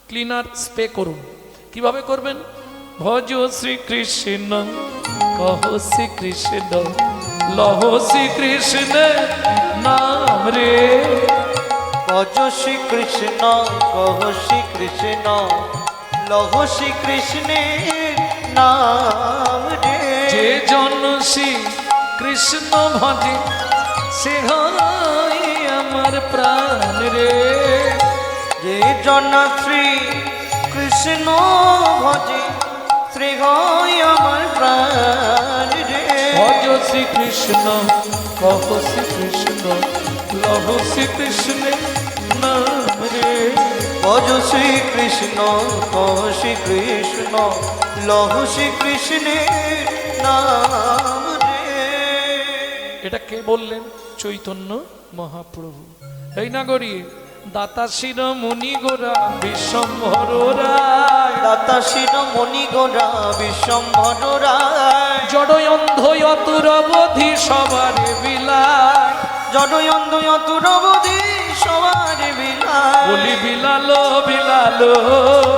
ক্লিনার স্প্রে করুন। কিভাবে করবেন? ভজ শ্রীকৃষ্ণ, কহ শ্রীকৃষ্ণ, লহ শ্রীকৃষ্ণ নাম রে। ভজ শ্রীকৃষ্ণ কহ শ্রীকৃষ্ণ লহ শ্রীকৃষ্ণের নাম রে। যে জন শ্রী কৃষ্ণ ভজে সে হয় আমার প্রাণ রে। যে জন শ্রী কৃষ্ণ ভজে শ্রী হয় আমার প্রাণ রে। ভজ শ্রীকৃষ্ণ কহ শ্রীকৃষ্ণ লহ শ্রীকৃষ্ণ নাম রে। ভজ শ্রীকৃষ্ণ কহ শ্রীকৃষ্ণ লহ শ্রীকৃষ্ণের নাম রে। এটা কে বললেন? চৈতন্য মহাপ্রভু। এই নাগরী দাতা শিরোমণি গোরা বিশ্বম্ভর রায়। দাতা শিরোমণি গোরা বিশ্বম্ভর রায়। জড় অন্ধ অতুরবধি সবারে বিলায়। জড়য়ন্ধ অতুরবধি সবার বিলায়। বলি বিলালো বিলালো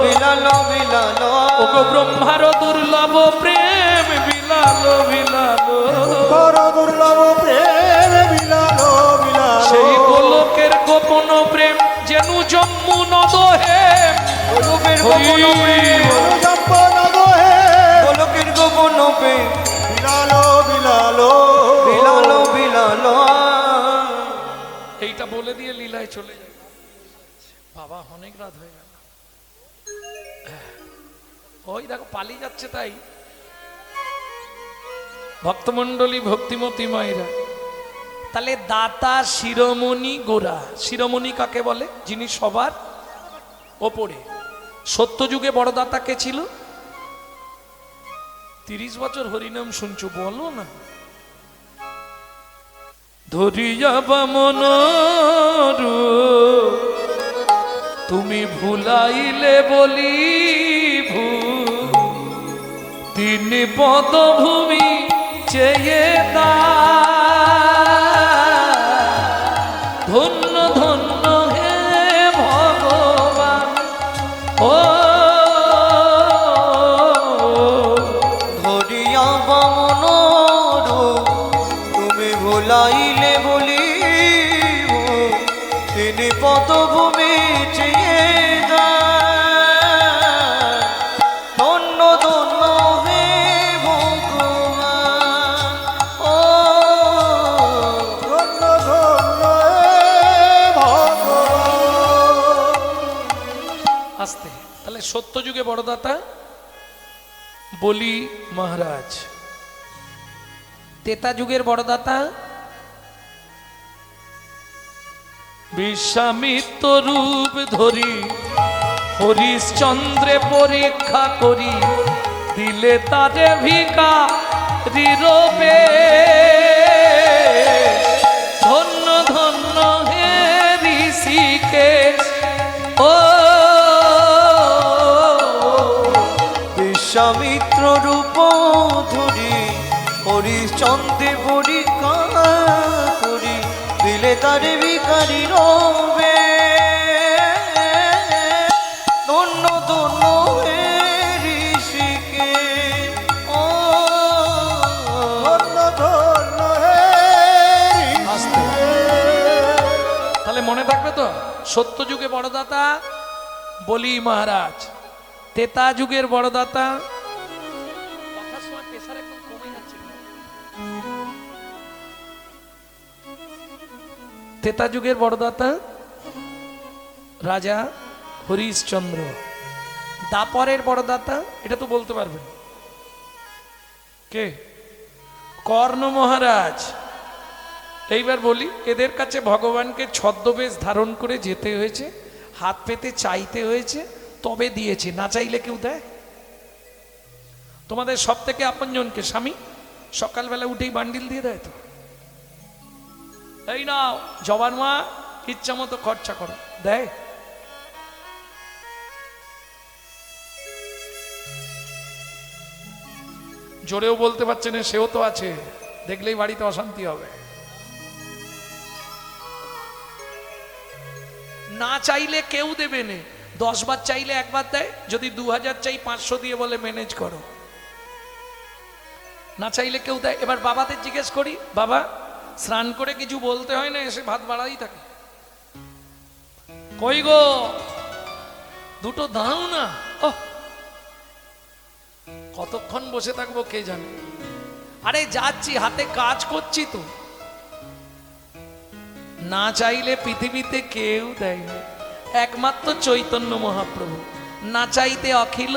বিলালো বিলালো ওগো ব্রহ্মার দুর্লভ প্রেম বিলালো বিলালো। বড় দুর্লভ প্রেম বিলালো বিলালো। সেই গোলকের গোপন প্রেম যেনু জম্মু নদহে। গোলকের গোপন প্রেম সম্পন্ন দোহে গোলকের গোপন প্রেম বিলালো বিলালো বিলালো বিলালো। এইটা বলে দিয়ে লীলায় চলে যায়। বাবা অনেক রাত হয়ে গেল। ওই দেখো পালিয়ে যাচ্ছে। তাই ভক্তমণ্ডলী ভক্তিমতী মায়েরা, তাহলে দাতা শিরোমণি গোরা। শিরোমণি কাকে বলে? যিনি সবার ওপরে। সত্যযুগে বড় দাতা কে ছিল? 30 বছর হরিনাম শুনছো, বলো না। ধরিয়া বামন তুমি ভুলাইলে বলি তিন পদভূমি চেয়ে দা। ধন্য ধন্য হে ভগবান ও। ধরিয়া বামন তুমি ভুলাইলে বলি তিনি পদভূমি চেয়ে দেয়। ধন্য ধন্য হে ভগবান ও। ধন্য ধন্য ভগবান। আসতে তাহলে সত্যযুগে বড়দাতা বলি মহারাজ। তেতা যুগের বড়দাতা বিশ্বামিত্র রূপ ধরি হরিশ্চন্দ্রে পরীক্ষা করি দিলে তারে ভিখারি রূপে। ধন্য ধন্য হে ঋষিকেশ ও। বিশ্বামিত্র রূপ ধরি হরিশ্চন্দ্রে পরীক্ষা করি দিলে তারে ভিখারি রবে। ধন্য ধন্য হে ঋষিকে ও। ধন্য ধন্য হে আসতে তাহলে মনে থাকবে তো, সত্যযুগে বড়দাতা বলি মহারাজ, তেতা যুগের বড়দাতা। কথার সময় প্রেসার একদম কমে যাচ্ছে। তেতা যুগের বড়দাতা রাজা হরিশ্চন্দ্র। দাপরের বড়দাতা এটা তো বলতে পারবেন কে? কর্ণ মহারাজ। এইবার বলি, এদের কাছে ভগবানকে ছদ্মবেশ ধারণ করে যেতে হয়েছে, হাত পেতে চাইতে হয়েছে, তবে দিয়েছে। না চাইলে কেউ দেয়? তোমাদের সব থেকে আপনজনকে স্বামী সকালবেলা উঠেই বান্ডিল দিয়ে দেয় তো? এই নাও জবান মা, ইচ্ছা মতো খরচা করো, দেয়? জোরেও বলতে পারছে না, সেও তো আছে, দেখলেই বাড়িতে অশান্তি হবে। না চাইলে কেউ দেবে না। 10 বার চাইলে একবার দেয়, যদি 2000 চাই 500 দিয়ে বলে ম্যানেজ করো। না চাইলে কেউ দেয়। এবার বাবাদের জিজ্ঞেস করি, বাবা স্নান করে কিছু বলতে হয় না, এসে ভাত বাড়াই থাকে, কই গো দুটো দাও না। ওহ, কতক্ষণ বসে থাকবো কে জানে। আরে যাচ্ছি, হাতে কাজ করছি তো। না চাইলে পৃথিবীতে কেউ দেয় না, একমাত্র চৈতন্য মহাপ্রভু। না চাইতে অখিল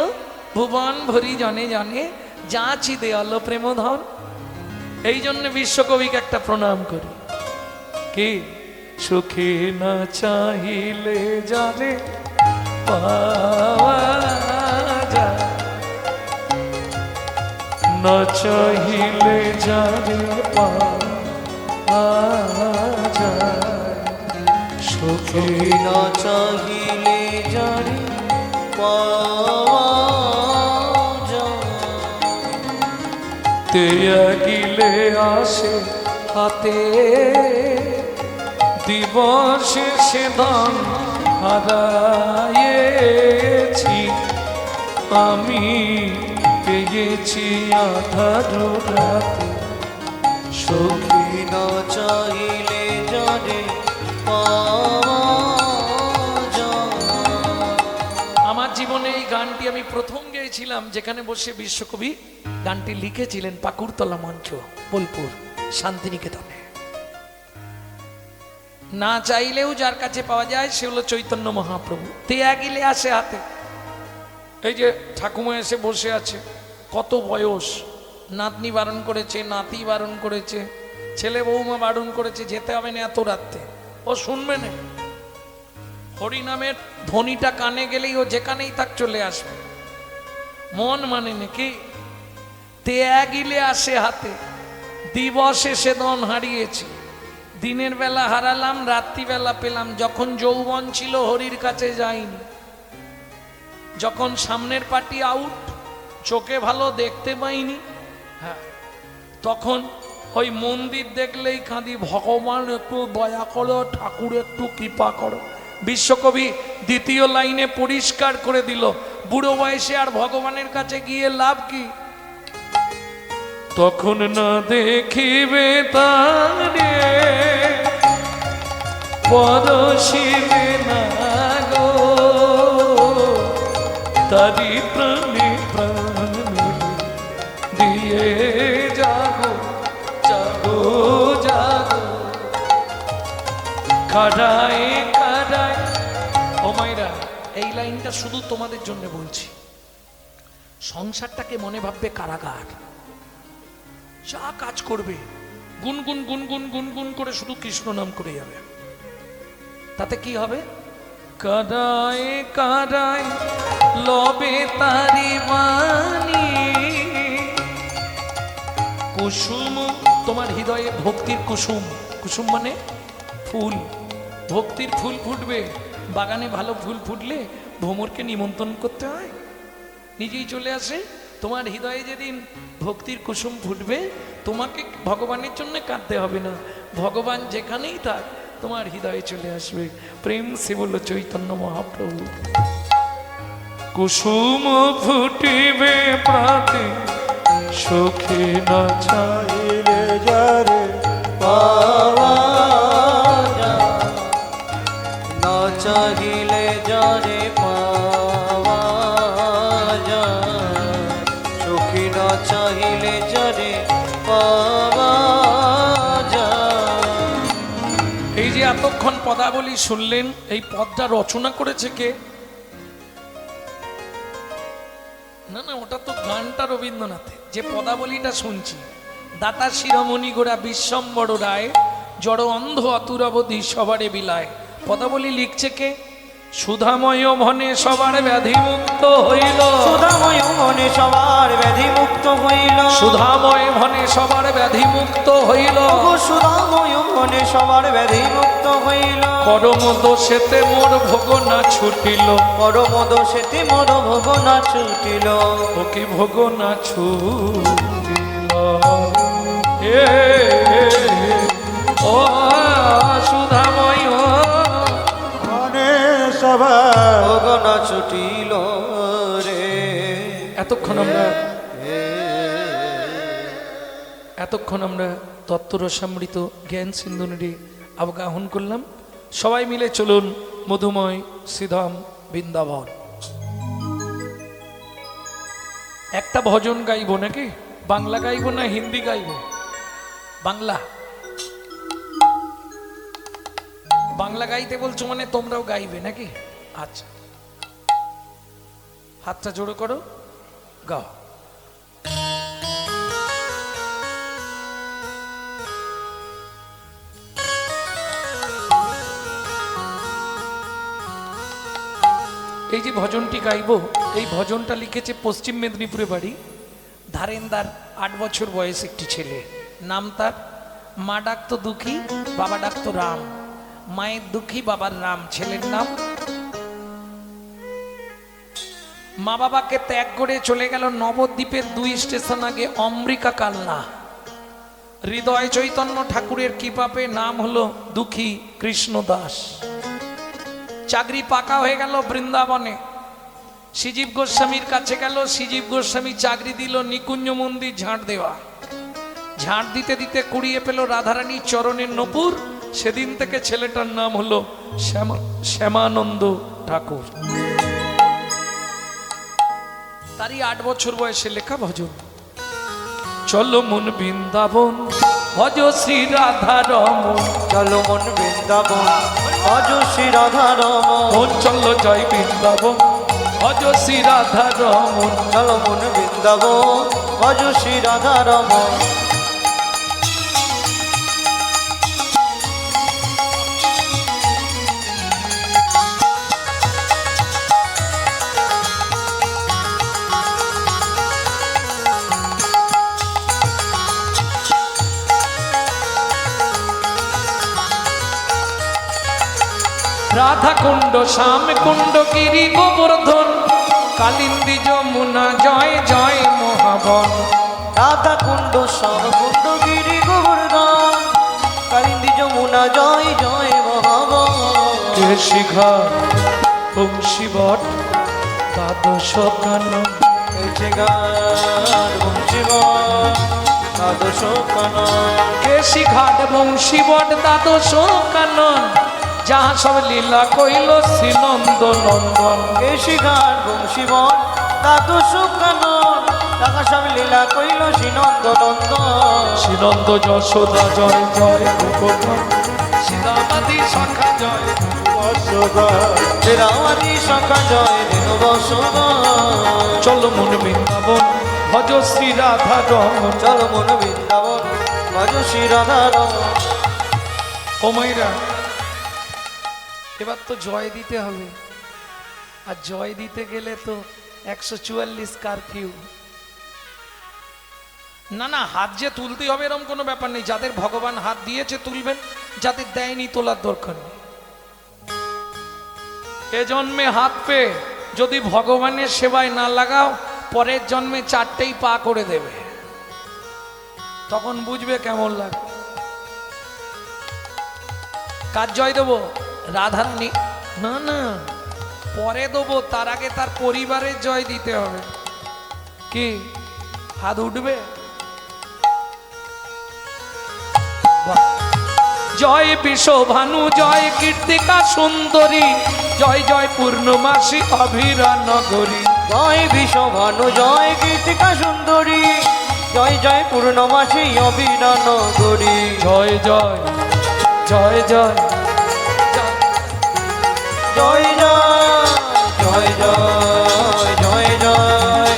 ভুবন ভরি জনে জনে যাচি দেয়াল প্রেমধন। এই জন্য বিশ্বকবিকে একটা প্রণাম করি, কি সুখে না চাইলে জানে পাওয়া যায়, না চাইলে জানে পাওয়া যায়, সুখে না চাহিলে জানি পাওয়া যায়। তেয়া গিলে আসে হাতে দিবসে সে ধন হারায়েছি, আমি পেয়েছি আধার রাতে, সখী না চাহিলে জানে পাওয়া যায়। আমার জীবনে এই গানটি আমি প্রথম গেয়েছিলাম যেখানে বসে বিশ্বকবি গানটি লিখেছিলেন, পাকুড়তলা মঞ্চ, বোলপুর, শান্তিনিকেতনে। না চাইলেও যার কাছে পাওয়া যায় সে হলো চৈতন্য মহাপ্রভু। তেয়া গিলে আসে হাতে। এই যে ঠাকুমা এসে বসে আছে, কত বয়স, নাতনি বারণ করেছে, নাতি বারণ করেছে, ছেলে বৌমা বারণ করেছে, যেতে হবে না এত রাত্রে, ও শুনবে না। হরিনামের ধ্বনিটা কানে গেলেই ও যেখানেই থাক চলে আসবে, মন মানে নাকি। তেয়া গিলে আসে হাতে দিবসে সে ধন হারিয়েছি, দিনের বেলা হারালাম, রাত্রিবেলা পেলাম। যখন যৌবন ছিল হরির কাছে যাইনি, যখন সামনের পার্টি আউট, চোখে ভালো দেখতে পাইনি, হ্যাঁ তখন ওই মন্দির দেখলেই কাঁদি, ভগবান একটু দয়া করো, ঠাকুর একটু কৃপা করো। বিশ্বকবি দ্বিতীয় লাইনে পরিষ্কার করে দিল, বুড়ো বয়সে আর ভগবানের কাছে গিয়ে লাভ কি? তখন না দেখিবে তারে পরশিবে না গো, তারি প্রাণে প্রাণে দিয়ে যাগো জাগো জাগো, কারায় কারায়। ও মাইরা, এই লাইনটা শুধু তোমাদের জন্য বলছি। সংসারটাকে মনে ভাববে কারাগার, যা কাজ করবে গুনগুন গুনগুন গুনগুন করে শুধু কৃষ্ণ নাম করে যাবে, তাতে কি হবে? কাদায় কাদায় লবে তারি বাণী, কুসুম তোমার হৃদয়ে ভক্তির কুসুম, কুসুম মানে ফুল, ভক্তির ফুল ফুটবে। বাগানে ভালো ফুল ফুটলে ভ্রমরকে নিমন্ত্রণ করতে হয়, নিজেই চলে আসে। তোমার হৃদয়ে যেদিন ভক্তির কুসুম ফুটবে, তোমাকে ভগবানের জন্য কাঁদতে হবে না, ভগবান যেখানেই থাক তোমার হৃদয়ে চলে আসবে। প্রেম সে বলল চৈতন্য মহাপ্রভু। কুসুম ফুটিবে প্রাতে সুখে না চাইলে যারে পাওয়া যায়, না চাহিলে জানে পাওয়া যায়, সখী না চাহিলে জানে পাওয়া যায়। এই যে এতক্ষণ পদাবলী শুনলেন, এই পদটা রচনা করেছে কে? না না, ওটা তো গানটা রবীন্দ্রনাথের। যে পদাবলীটা শুনছি, দাতা শিরোমণি গোড়া বিশ্বম্বর রায়, জড় অন্ধ অতুরাবধি সবারে বিলায়। পদাবলী লিখছে কে? সুধাময় মনে সবার ব্যাধি মুক্ত হইল, সুধাময় মনে সবার ব্যাধি মুক্ত হইল, সুধাময় মনে সবার ব্যাধি মুক্ত হইল, সুধাময় মনে সবার ব্যাধি মুক্ত হইল, করম দোষেতে মোর ভোগ না ছুটিল, পরম দোষেতে মোর ভোগ না ছুটিল, ও কি ভোগ না ছুটিল। এ ও সুধাময় মনে সবার ভোগ না ছুটিল রে। এতক্ষণ আমরা এতক্ষণ আমরা তত্ত্বরসামৃত জ্ঞান সিন্ধু নদী অবগাহন করলাম। সবাই মিলে চলুন মধুময় শ্রীধাম বৃন্দাবন। একটা ভজন গাইব নাকি? বাংলা গাইব না হিন্দি গাইব? বাংলা। বাংলা গাইতে বলছো মানে তোমরাও গাইবে নাকি? আচ্ছা, হাতটা জোড়ো করো, গাও। এই যে ভজনটি গাইব, এই ভজনটা লিখেছে পশ্চিম মেদিনীপুরে বাড়ি, ধারেন্দার 8 বছর বয়স একটি ছেলে। নাম তার, মা ডাকতো দুঃখী, বাবা ডাকতো রাম। মায়ের দুঃখী, বাবার রাম। ছেলের নাম, মা বাবাকে ত্যাগ করে চলে গেল নবদ্বীপের 2 স্টেশন আগে অমৃকা কালনা। হৃদয় চৈতন্য ঠাকুরের কৃপাপে নাম হলো দুঃখী কৃষ্ণ দাস। চাকরি পাকা হয়ে গেল বৃন্দাবনে। শ্রীজীব গোস্বামীর কাছে গেল, শ্রীজীব গোস্বামী চাকরি দিল নিকুঞ্জ মন্দির ঝাঁট দেওয়া। ঝাঁট দিতে দিতে কুড়িয়ে পেল রাধারানী চরণের নপুর। সেদিন থেকে ছেলেটার নাম হলো শ্যামানন্দ ঠাকুর। তারই 8 বছর বয়সে লেখা ভজন। চলো মন বৃন্দাবন ভজ শ্রী রাধা রমন, চলো মন বৃন্দাবন ভজ শ্রী রাধা রমন, চলো জয় বৃন্দাবন ভজ শ্রী রাধা রমন। চলো মন বৃন্দাবন ভজ শ্রী রাধা রমন। রাধা কুণ্ড, শ্যাম কুণ্ড, গিরি গোবর্ধন, কালিন্দী যমুনা, জয় জয় মহাবন। রাধা কুণ্ড, শ্যাম কুণ্ড, গিরি গোবর্ধন, কালিন্দী যমুনা, জয় জয় মহাবন। কেশিঘাট, বংশীবট, দ্বাদশ কানন, দ্বাদশ কানন। কেশিঘাট, বংশীবট, দ্বাদশ কানন, যাহা সব লীলা কইল শ্রীনন্দ নন্দন। কেশিঘাট, বংশীবন, দ্বাদশ কানন, যাহা সব লীলা কইল শ্রীনন্দ নন্দন। শ্রীনন্দ যশোদা, জয় জয় গোপন, শ্রীরামাদি শাখা, জয় রামাদি শাখা, জয় রেণু বসুধন। চলো মন বৃন্দাবন ভজ শ্রী রাধা রমন। চলো মন বৃন্দাবন ভজ শ্রী রাধা রমন। ও মাইরা, এবার তো জয় দিতে হবে, আর জয় দিতে গেলে তো 144 কারফিউ। না না, হাত যে তুলতে হবে এরকম কোনো ব্যাপার নেই। যাদের ভগবান হাত দিয়েছে তুলবেন, যাদের দেয়নি তোলার দরকার নেই। এ জন্মে হাত পেয়ে যদি ভগবানের সেবায় না লাগাও, পরের জন্মে 4টেই পা করে দেবে, তখন বুঝবে কেমন লাগে। কার জয় দেবো? রাধারানী? না না, পরে দেবো, তার আগে তার পরিবারের জয় দিতে হবে। কি হাত উঠবে? জয় বিশ্বভানু, জয় কীর্তিকা সুন্দরী, জয় জয় পূর্ণমাসী অভিরা নগরী। জয় বিশ্বভানু, জয় কীর্তিকা সুন্দরী, জয় জয় পূর্ণমাসী অভিরা নগরী। জয় জয় জয় জয় জয় জয় জয় জয় জয় জয়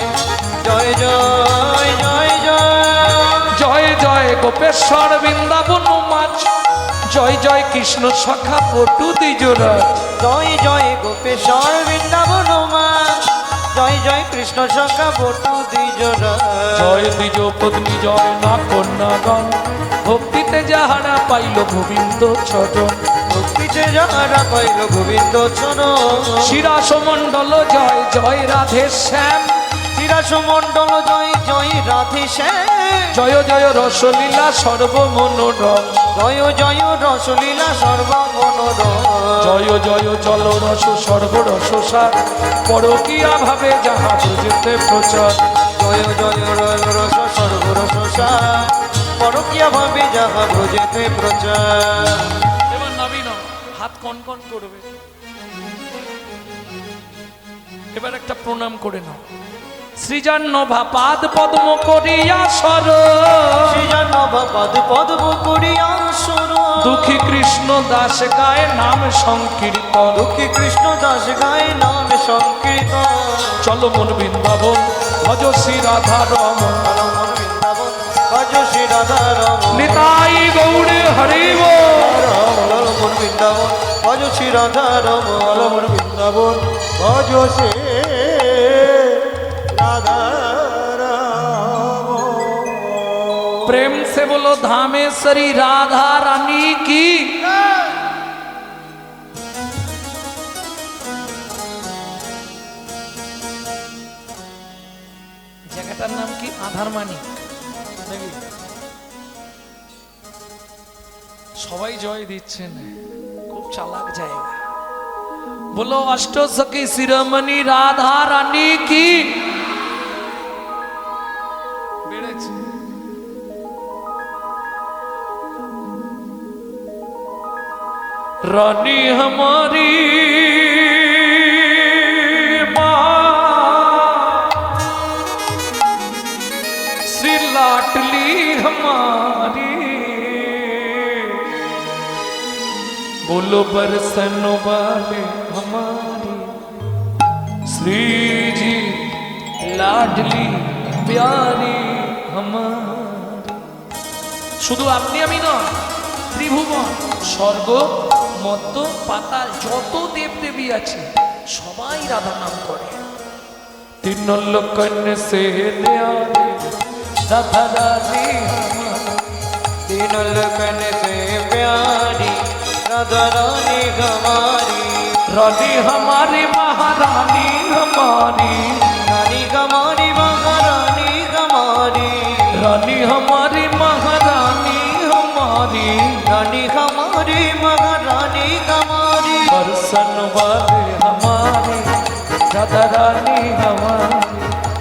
জয় জয় জয় জয় জয় জয় গোপেশ্বর বৃন্দাবন মাছ, জয় জয় কৃষ্ণ সখা পটু দ্বিজরা। জয় জয় গোপেশ্বর বৃন্দাবন মা, জয় জয় কৃষ্ণ সখা বটু দ্বিজরা। জয় দ্বিজ পত্নী, জয় না কন্যাগণ, ভক্তিতে যাহারা পাইল গোবিন্দ চরণ। ভক্তিতে যাহারা পাইল গোবিন্দ চরণ। শিরাসমণ্ডল, জয় জয় রাধে শ্যাম, শিরাসমণ্ডল, জয় জয় রাধে শ্যাম। জয় জয় রসলীলা সর্বমনোরম, জয় জয় রসলীলা সর্বমনোরম। জয় জয় জল রস সর্বরসার, পরকীয়া ভাবে যাহা বুঝতে প্রচার। জয় জয় রস সর্বরসার, পরকিয়া ভাবে যাহা ব্রজেতে প্রচার। এবার নবীন হাত কনকন করবে, এবার একটা প্রণাম করে নাও। সৃজান্নভা পাদ পদ্ম করিয়া সর, সৃজান্নভা পাদ পদ্ম করিয়া সর, দুঃখী কৃষ্ণ দাস গায়ে নাম সংকীর্তন, দুঃখী কৃষ্ণ দাস গায়ে নাম সংকীর্তন। চলো মন বৃন্দাবন ভজ শ্রী রাধা রমন, চলো মন বৃন্দাবন ভজ শ্রী রাধা রমন। নিতাই গৌড়ে হরি বল। চলো মন বৃন্দাবন ভজ শ্রী রাধা রমন। অলমন বৃন্দাবন ভজ সে রাধা রাম। प्रेम से बोलो धामेश्वरी राधा रानी की। জায়গাটার নাম কি? আধারমানি নাকি? সবাই জয় দিচ্ছেন, খুব চালাক জায়গা। বলো অষ্ট সখী শিরোমণি রাধা রানী কি। বেড়েছে। रानी हमारी माँ, श्री लाडली हमारी, बोलो बरसन वाले हमारी, श्री जी लाडली प्यारी हमारी। শুধু আপনি আমি নয়, ত্রিভুবন স্বর্গ মধ্য পাতাল যত দেবদেবী আছে সবাই রাধা নাম করে। তিন লোকন সে ন্যারে রাধা রানী, तीन लगन से प्यारी राधा रानी हमारी, रानी हमारी महारानी हमारी, रानी हमारी महारानी हमारी, रानी हमारी महारानी हमारी, रानी हमारी महारानी हमारी। बरसन वाले हमारी राधा रानी हमारी।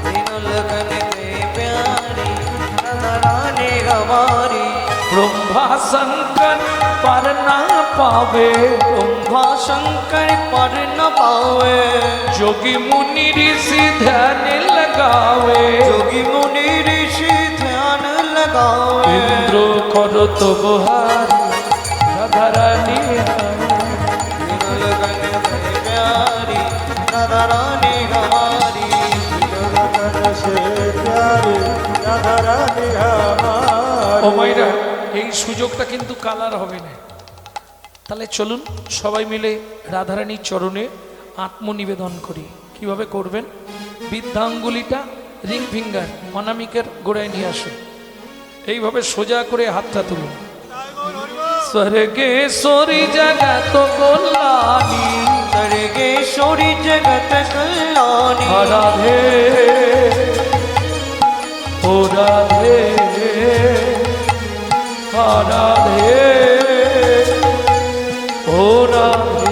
तीन लगन से प्यारी राधा रानी हमारी, ब्रह्मा शंकर पर ना पावे, ब्रह्मा शंकर पर न पावे, जोगी मुनि ऋषि ध्यान लगावे, जोगी मुनि ऋषि ध्यान लगावे। इंद्र करो तो बुहारी राधा रानी हमारी। तीन लगन से प्यारी राधा रानी हमारी, लगन से प्यारी राधा रानी हमारी। ও মাইরা, এই সুযোগটা কিন্তু কালার হবে না। তাহলে চলুন সবাই মিলে রাধারানীর চরণে আত্মনিবেদন করি। কিভাবে করবেন? বৃদ্ধাঙ্গুলিটা রিং ফিঙ্গার অনামিকের গোড়ায় নিয়ে আসুন, এইভাবে সোজা করে হাতটা তুলুন। স্বর্গেশ্বরী জগত কল্যাণী, सर्गेश्वरी जगत कल्याणी, রাধে ও রাধে রাধে ও রাধে।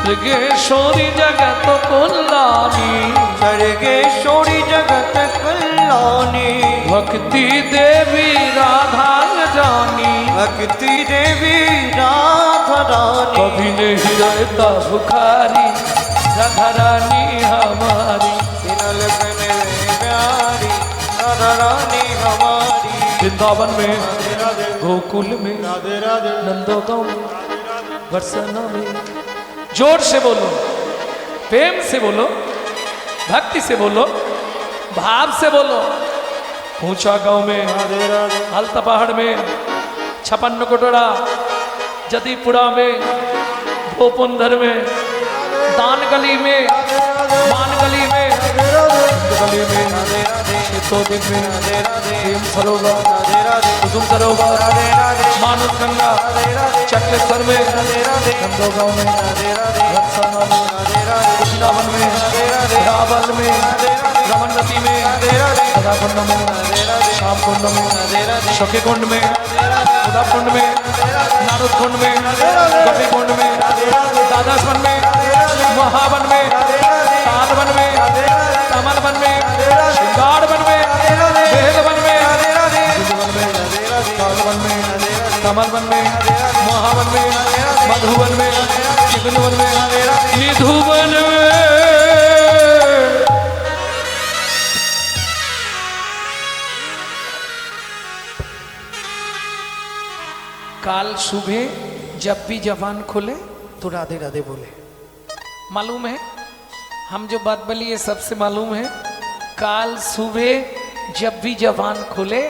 স্বর্গেশ্বরী জগত কল্যাণী, सर्गेश्वरी जगत कल्याणी, भक्ति देवी राधा जानी, भक्ति देवी राधा रानी। कभी नहीं रहता बुखारी राधा रानी हमारी। तीन लगन में प्यारी राधा रानी हमारी, वृंदावन में, राधे राधे गोकुल में, राधे राधे नंदोगांव में, बरसाना में। जोर से बोलो, प्रेम से बोलो, भक्ति से बोलो, भाव से बोलो। ऊंचा गांव में, राधे राधे हालता पहाड़ में, छपन्न कोटड़ा, जदीपुरा में, भोपुंदर में, दान गली में, मान गली में, गली में, राधे राधे चित्तौदी में, राधे राधे प्रेम सरोवर, राधे राधे कुसुम सरोवर, राधे राधे मानस गंगा, राधे राधे चक्रेश्वर में, राधे राधे नंदोगांव में, राधे राधे बरसाना में, राधे राधे वृंदावन में, रावल में, रमनती में, राधाकुंड में, श्याम कुंड में, सखी कुंड में, उदा कुंड में, नारद कुंड में, गोपी कुंड में, दादास वन में, महावन में, ताल वन में, कमल वन में, श्रृंगार वन में, कमल वन में महावन में मधुवन में चिदनुवन में निधुवन में। काल सुबह जब भी जबान खोले तो राधे राधे बोले। मालूम है हम जो बात बोली ये सबसे मालूम है। काल सुबह जब भी जबान खोले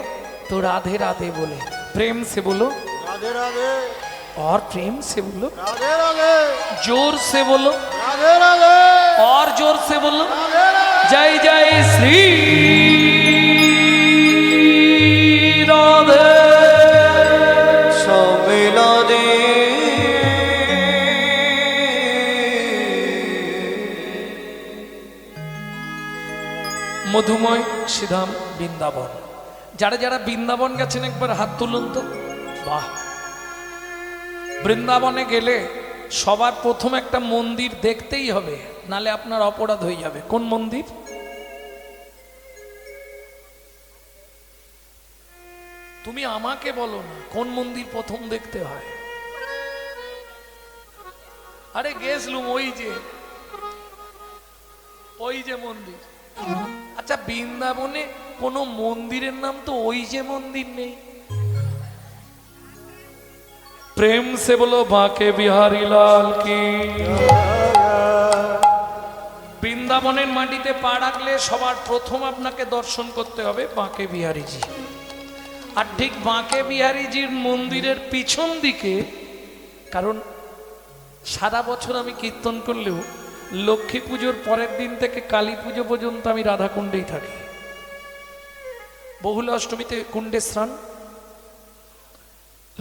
तो राधे राधे बोले। प्रेम से बोलो राधे राधे, और प्रेम से बोलो, राधे राधे, जोर से बोलो राधे राधे, और जोर से बोलो। राधे राधे। जय जय श्री राधे। सम्मिलने মধুময় শ্রীধাম বৃন্দাবন। যারা যারা বৃন্দাবন গেছেন একবার হাত তুলুন তো। বাহ, বৃন্দাবনে গেলে সবার প্রথম একটা মন্দির দেখতেই হবে, নালে আপনার অপরাধ হয়ে যাবে। কোন মন্দির? তুমি আমাকে বলো না কোন মন্দির প্রথম দেখতে হয়। আরে গেছলুম ওই যে মন্দির। আচ্ছা বৃন্দাবনে কোনো মন্দিরের নাম তো ওই যে মন্দির নেই। প্রেম সে বলো বাঁকে বিহারী লাল কি। বৃন্দাবনের মাটিতে পা রাখলে সবার প্রথম আপনাকে দর্শন করতে হবে বাঁকে বিহারীজি। আর ঠিক বাঁকে বিহারীজির মন্দিরের পিছন দিকে, কারণ সারা বছর আমি কীর্তন করলেও লক্ষ্মী পুজোর পরের দিন থেকে কালী পুজো পর্যন্ত আমি রাধাকুণ্ডেই থাকি। বহুলা অষ্টমীতে কুণ্ডে স্নান,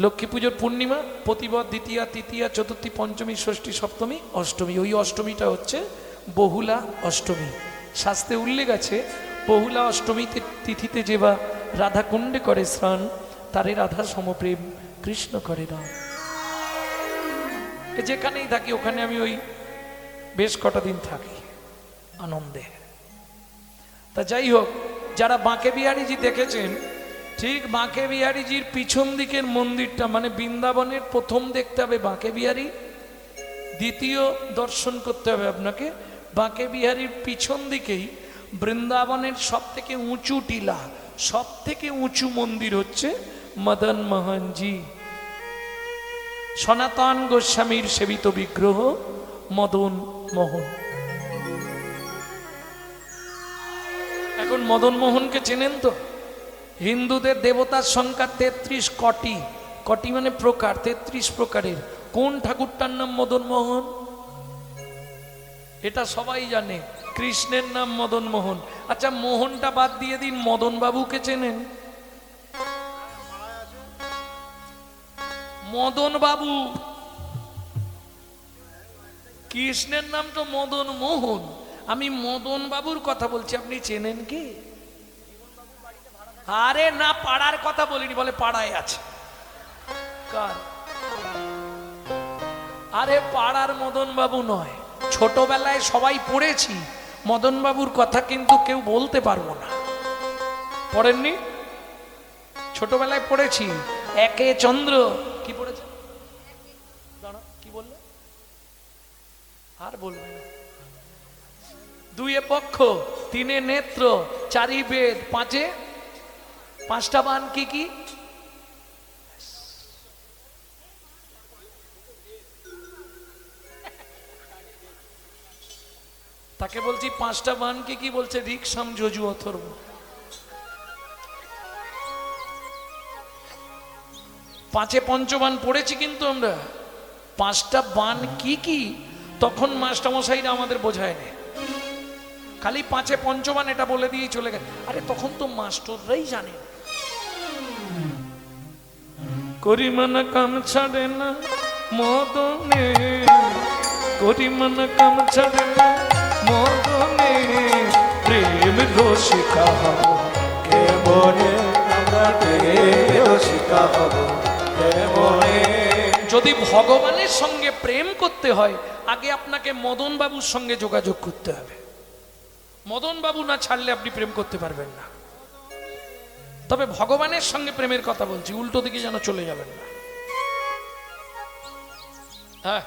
লক্ষ্মী পুজোর পূর্ণিমা, প্রতিবার দ্বিতীয়া তৃতীয়া চতুর্থী পঞ্চমী ষষ্ঠী সপ্তমী অষ্টমী। ওই অষ্টমীটা হচ্ছে বহুলা অষ্টমী। শাস্ত্রে উল্লেখ আছে বহুলা অষ্টমীতে তিথিতে যে বা রাধাকুণ্ডে করে স্নান তারে রাধা সমপ্রেম কৃষ্ণ করে না। যেখানেই থাকি ওখানে আমি ওই বেশ কটা দিন থাকি আনন্দে। তা যাই হোক, যারা বাঁকে বিহারীজি দেখেছেন, ঠিক বাঁকে বিহারীজির পিছন দিকের মন্দিরটা মানে বৃন্দাবনের প্রথম দেখতে হবে বাঁকে বিহারী, দ্বিতীয় দর্শন করতে হবে আপনাকে বাঁকে বিহারীর পিছন দিকেই বৃন্দাবনের সব থেকে উঁচু টিলা, সব থেকে উঁচু মন্দির হচ্ছে মদন মোহনজি, সনাতন গোস্বামীর সেবিত বিগ্রহ মদন মোহন। এখন মদন মোহনকে চেনেন তো? হিন্দুদের দেবতার সংখ্যা 33 কোটি, কোটি মানে প্রকার, 33 প্রকারের। কোন ঠাকুরটার নাম মদন মোহন? এটা সবাই জানে, কৃষ্ণের নাম মদন মোহন। আচ্ছা মোহনটা বাদ দিয়ে দিন, মদন বাবুকে চেনেন? মদন বাবু, কৃষ্ণের নাম তো মদন মোহন, আমি মদন বাবুর কথা বলছি, আপনি চেনেন কি? আরে না, পাড়ার কথা বলিনি, বলে পাড়ায় আছে। কার? আরে পাড়ার মদন বাবু নয়, ছোটবেলায় সবাই পড়েছি মদন বাবুর কথা, কিন্তু কেউ বলতে পারবো না। পড়েননি? ছোটবেলায় পড়েছি। একে চন্দ্র, কি পড়েছে? দাঁড়া, কি বললে? আর বলবে না। দুইয়ে পক্ষ, তিনে নেত্র, চারি বেদ, পাঁচে পাঁচটা বান, কি কি? তাকে বলছি পাঁচটা বান কি কি? বলছে ঋক সাম যজু অথর্ব। পাঁচে পঞ্চবান পড়েছি কিন্তু আমরা, পাঁচটা বান কি কি তখন মাস্টারমশাইরা আমাদের বোঝায় না, খালি পাঁচে পঞ্চবান এটা বলে দিয়ে চলে গেছে। আরে তখন তো মাস্টাররাই জানে। করিমান কাম ছাড়ে না মদনে, করিমান কাম ছাড়ে না মদনে, প্রেম রসিকা হব কেমনে আমরা রসিকা হব কেমনে। যদি ভগবানের সঙ্গে প্রেম করতে হয় আগে আপনাকে মদন বাবুর সঙ্গে যোগাযোগ করতে হবে। মদন বাবু না ছাড়লে আপনি প্রেম করতে পারবেন না। তবে ভগবানের সঙ্গে প্রেমের কথা বলছি, উল্টো দিকে যেন চলে যাবেন না। হ্যাঁ,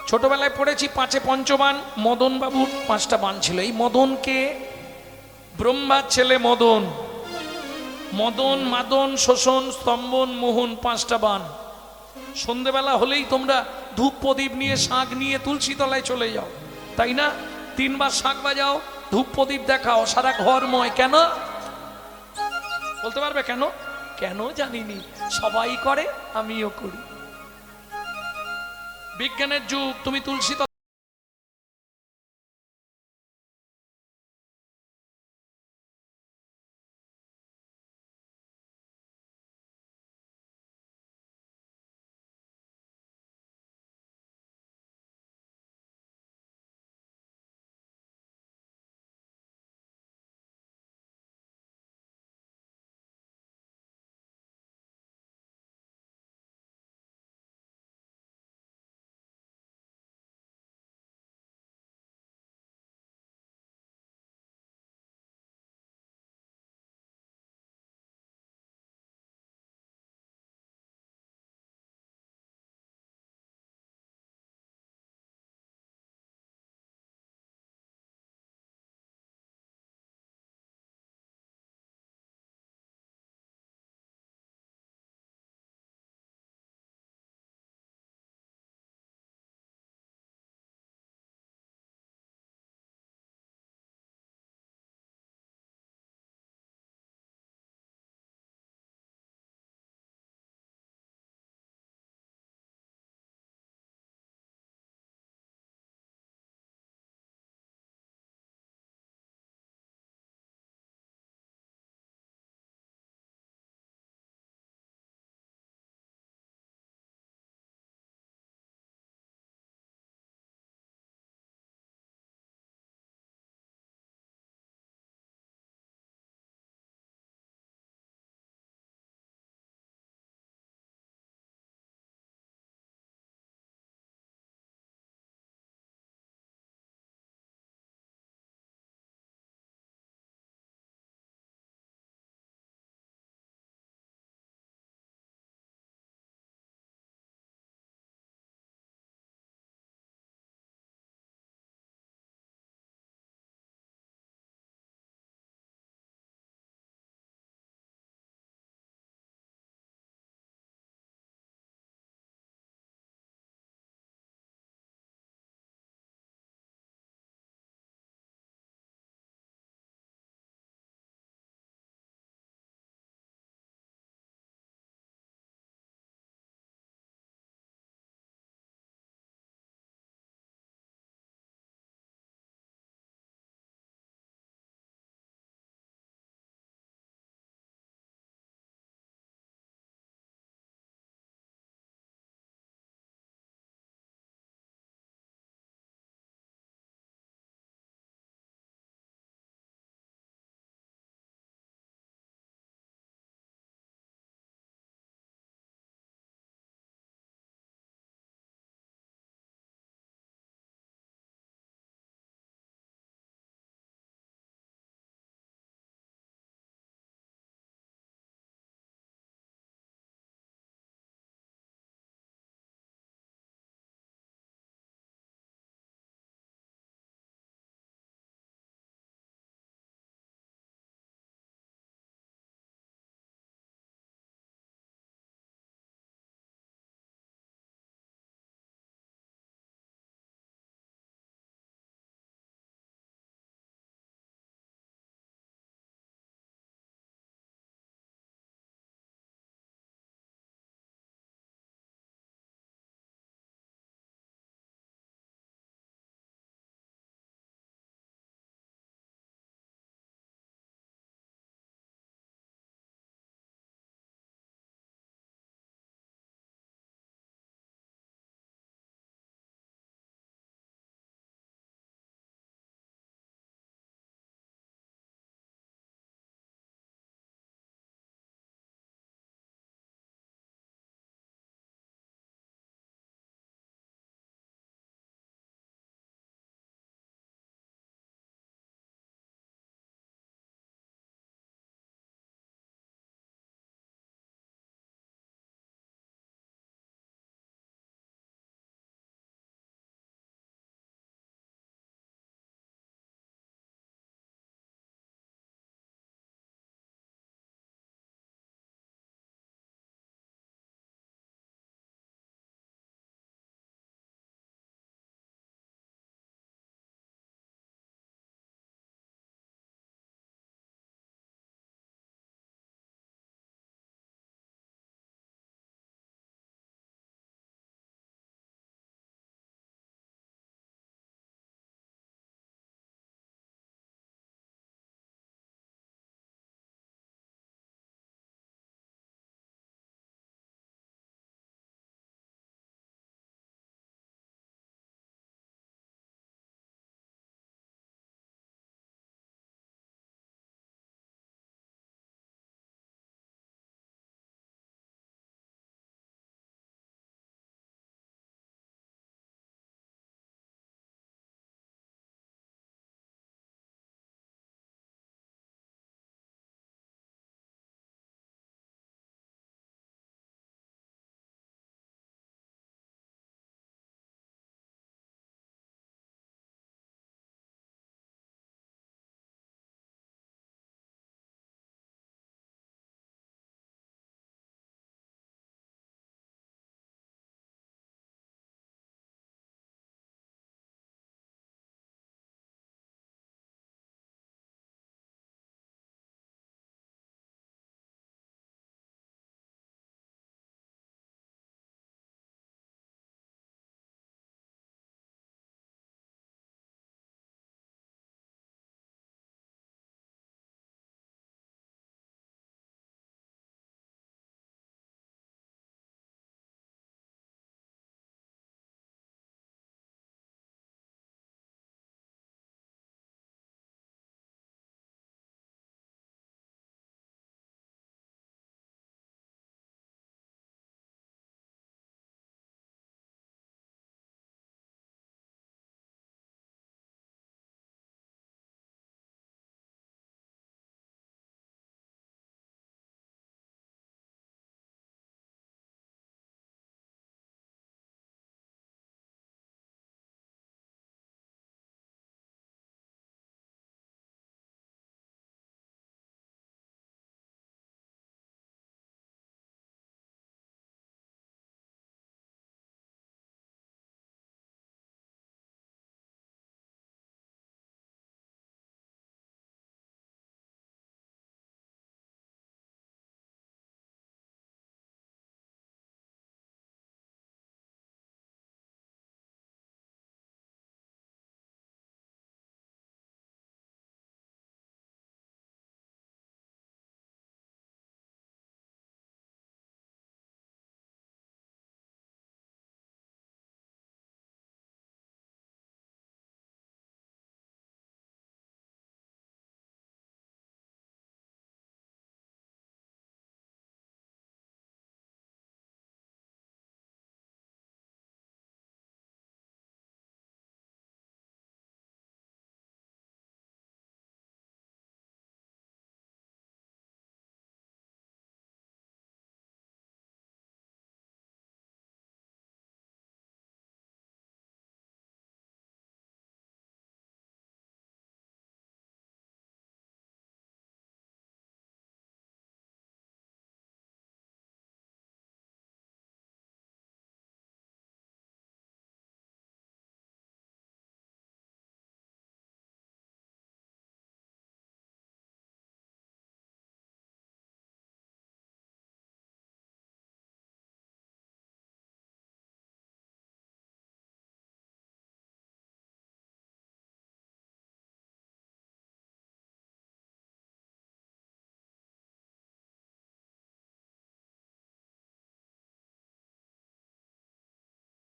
ছোটবেলায় পড়েছি পাঁচে পঞ্চবান, মদন বাবুর 5টা বান ছিল। এই মদনকে, ব্রহ্মার ছেলে মদন, মদন মাদন শোষণ স্তম্ভন মোহন, 5টা বান। সন্ধেবেলা হলেই তোমরা ধূপ প্রদীপ নিয়ে, শাঁখ নিয়ে তুলসী তলায় চলে যাও, তাই না? 3বার শাঁখ বাজাও, ধূপ প্রদীপ দেখাও, সারা ঘরময়। কেন বলতে পারবে কেন? কেন জানিনি, সবাই করে, আমিও করি। বিজ্ঞানের যুগ, তুমি তুলসী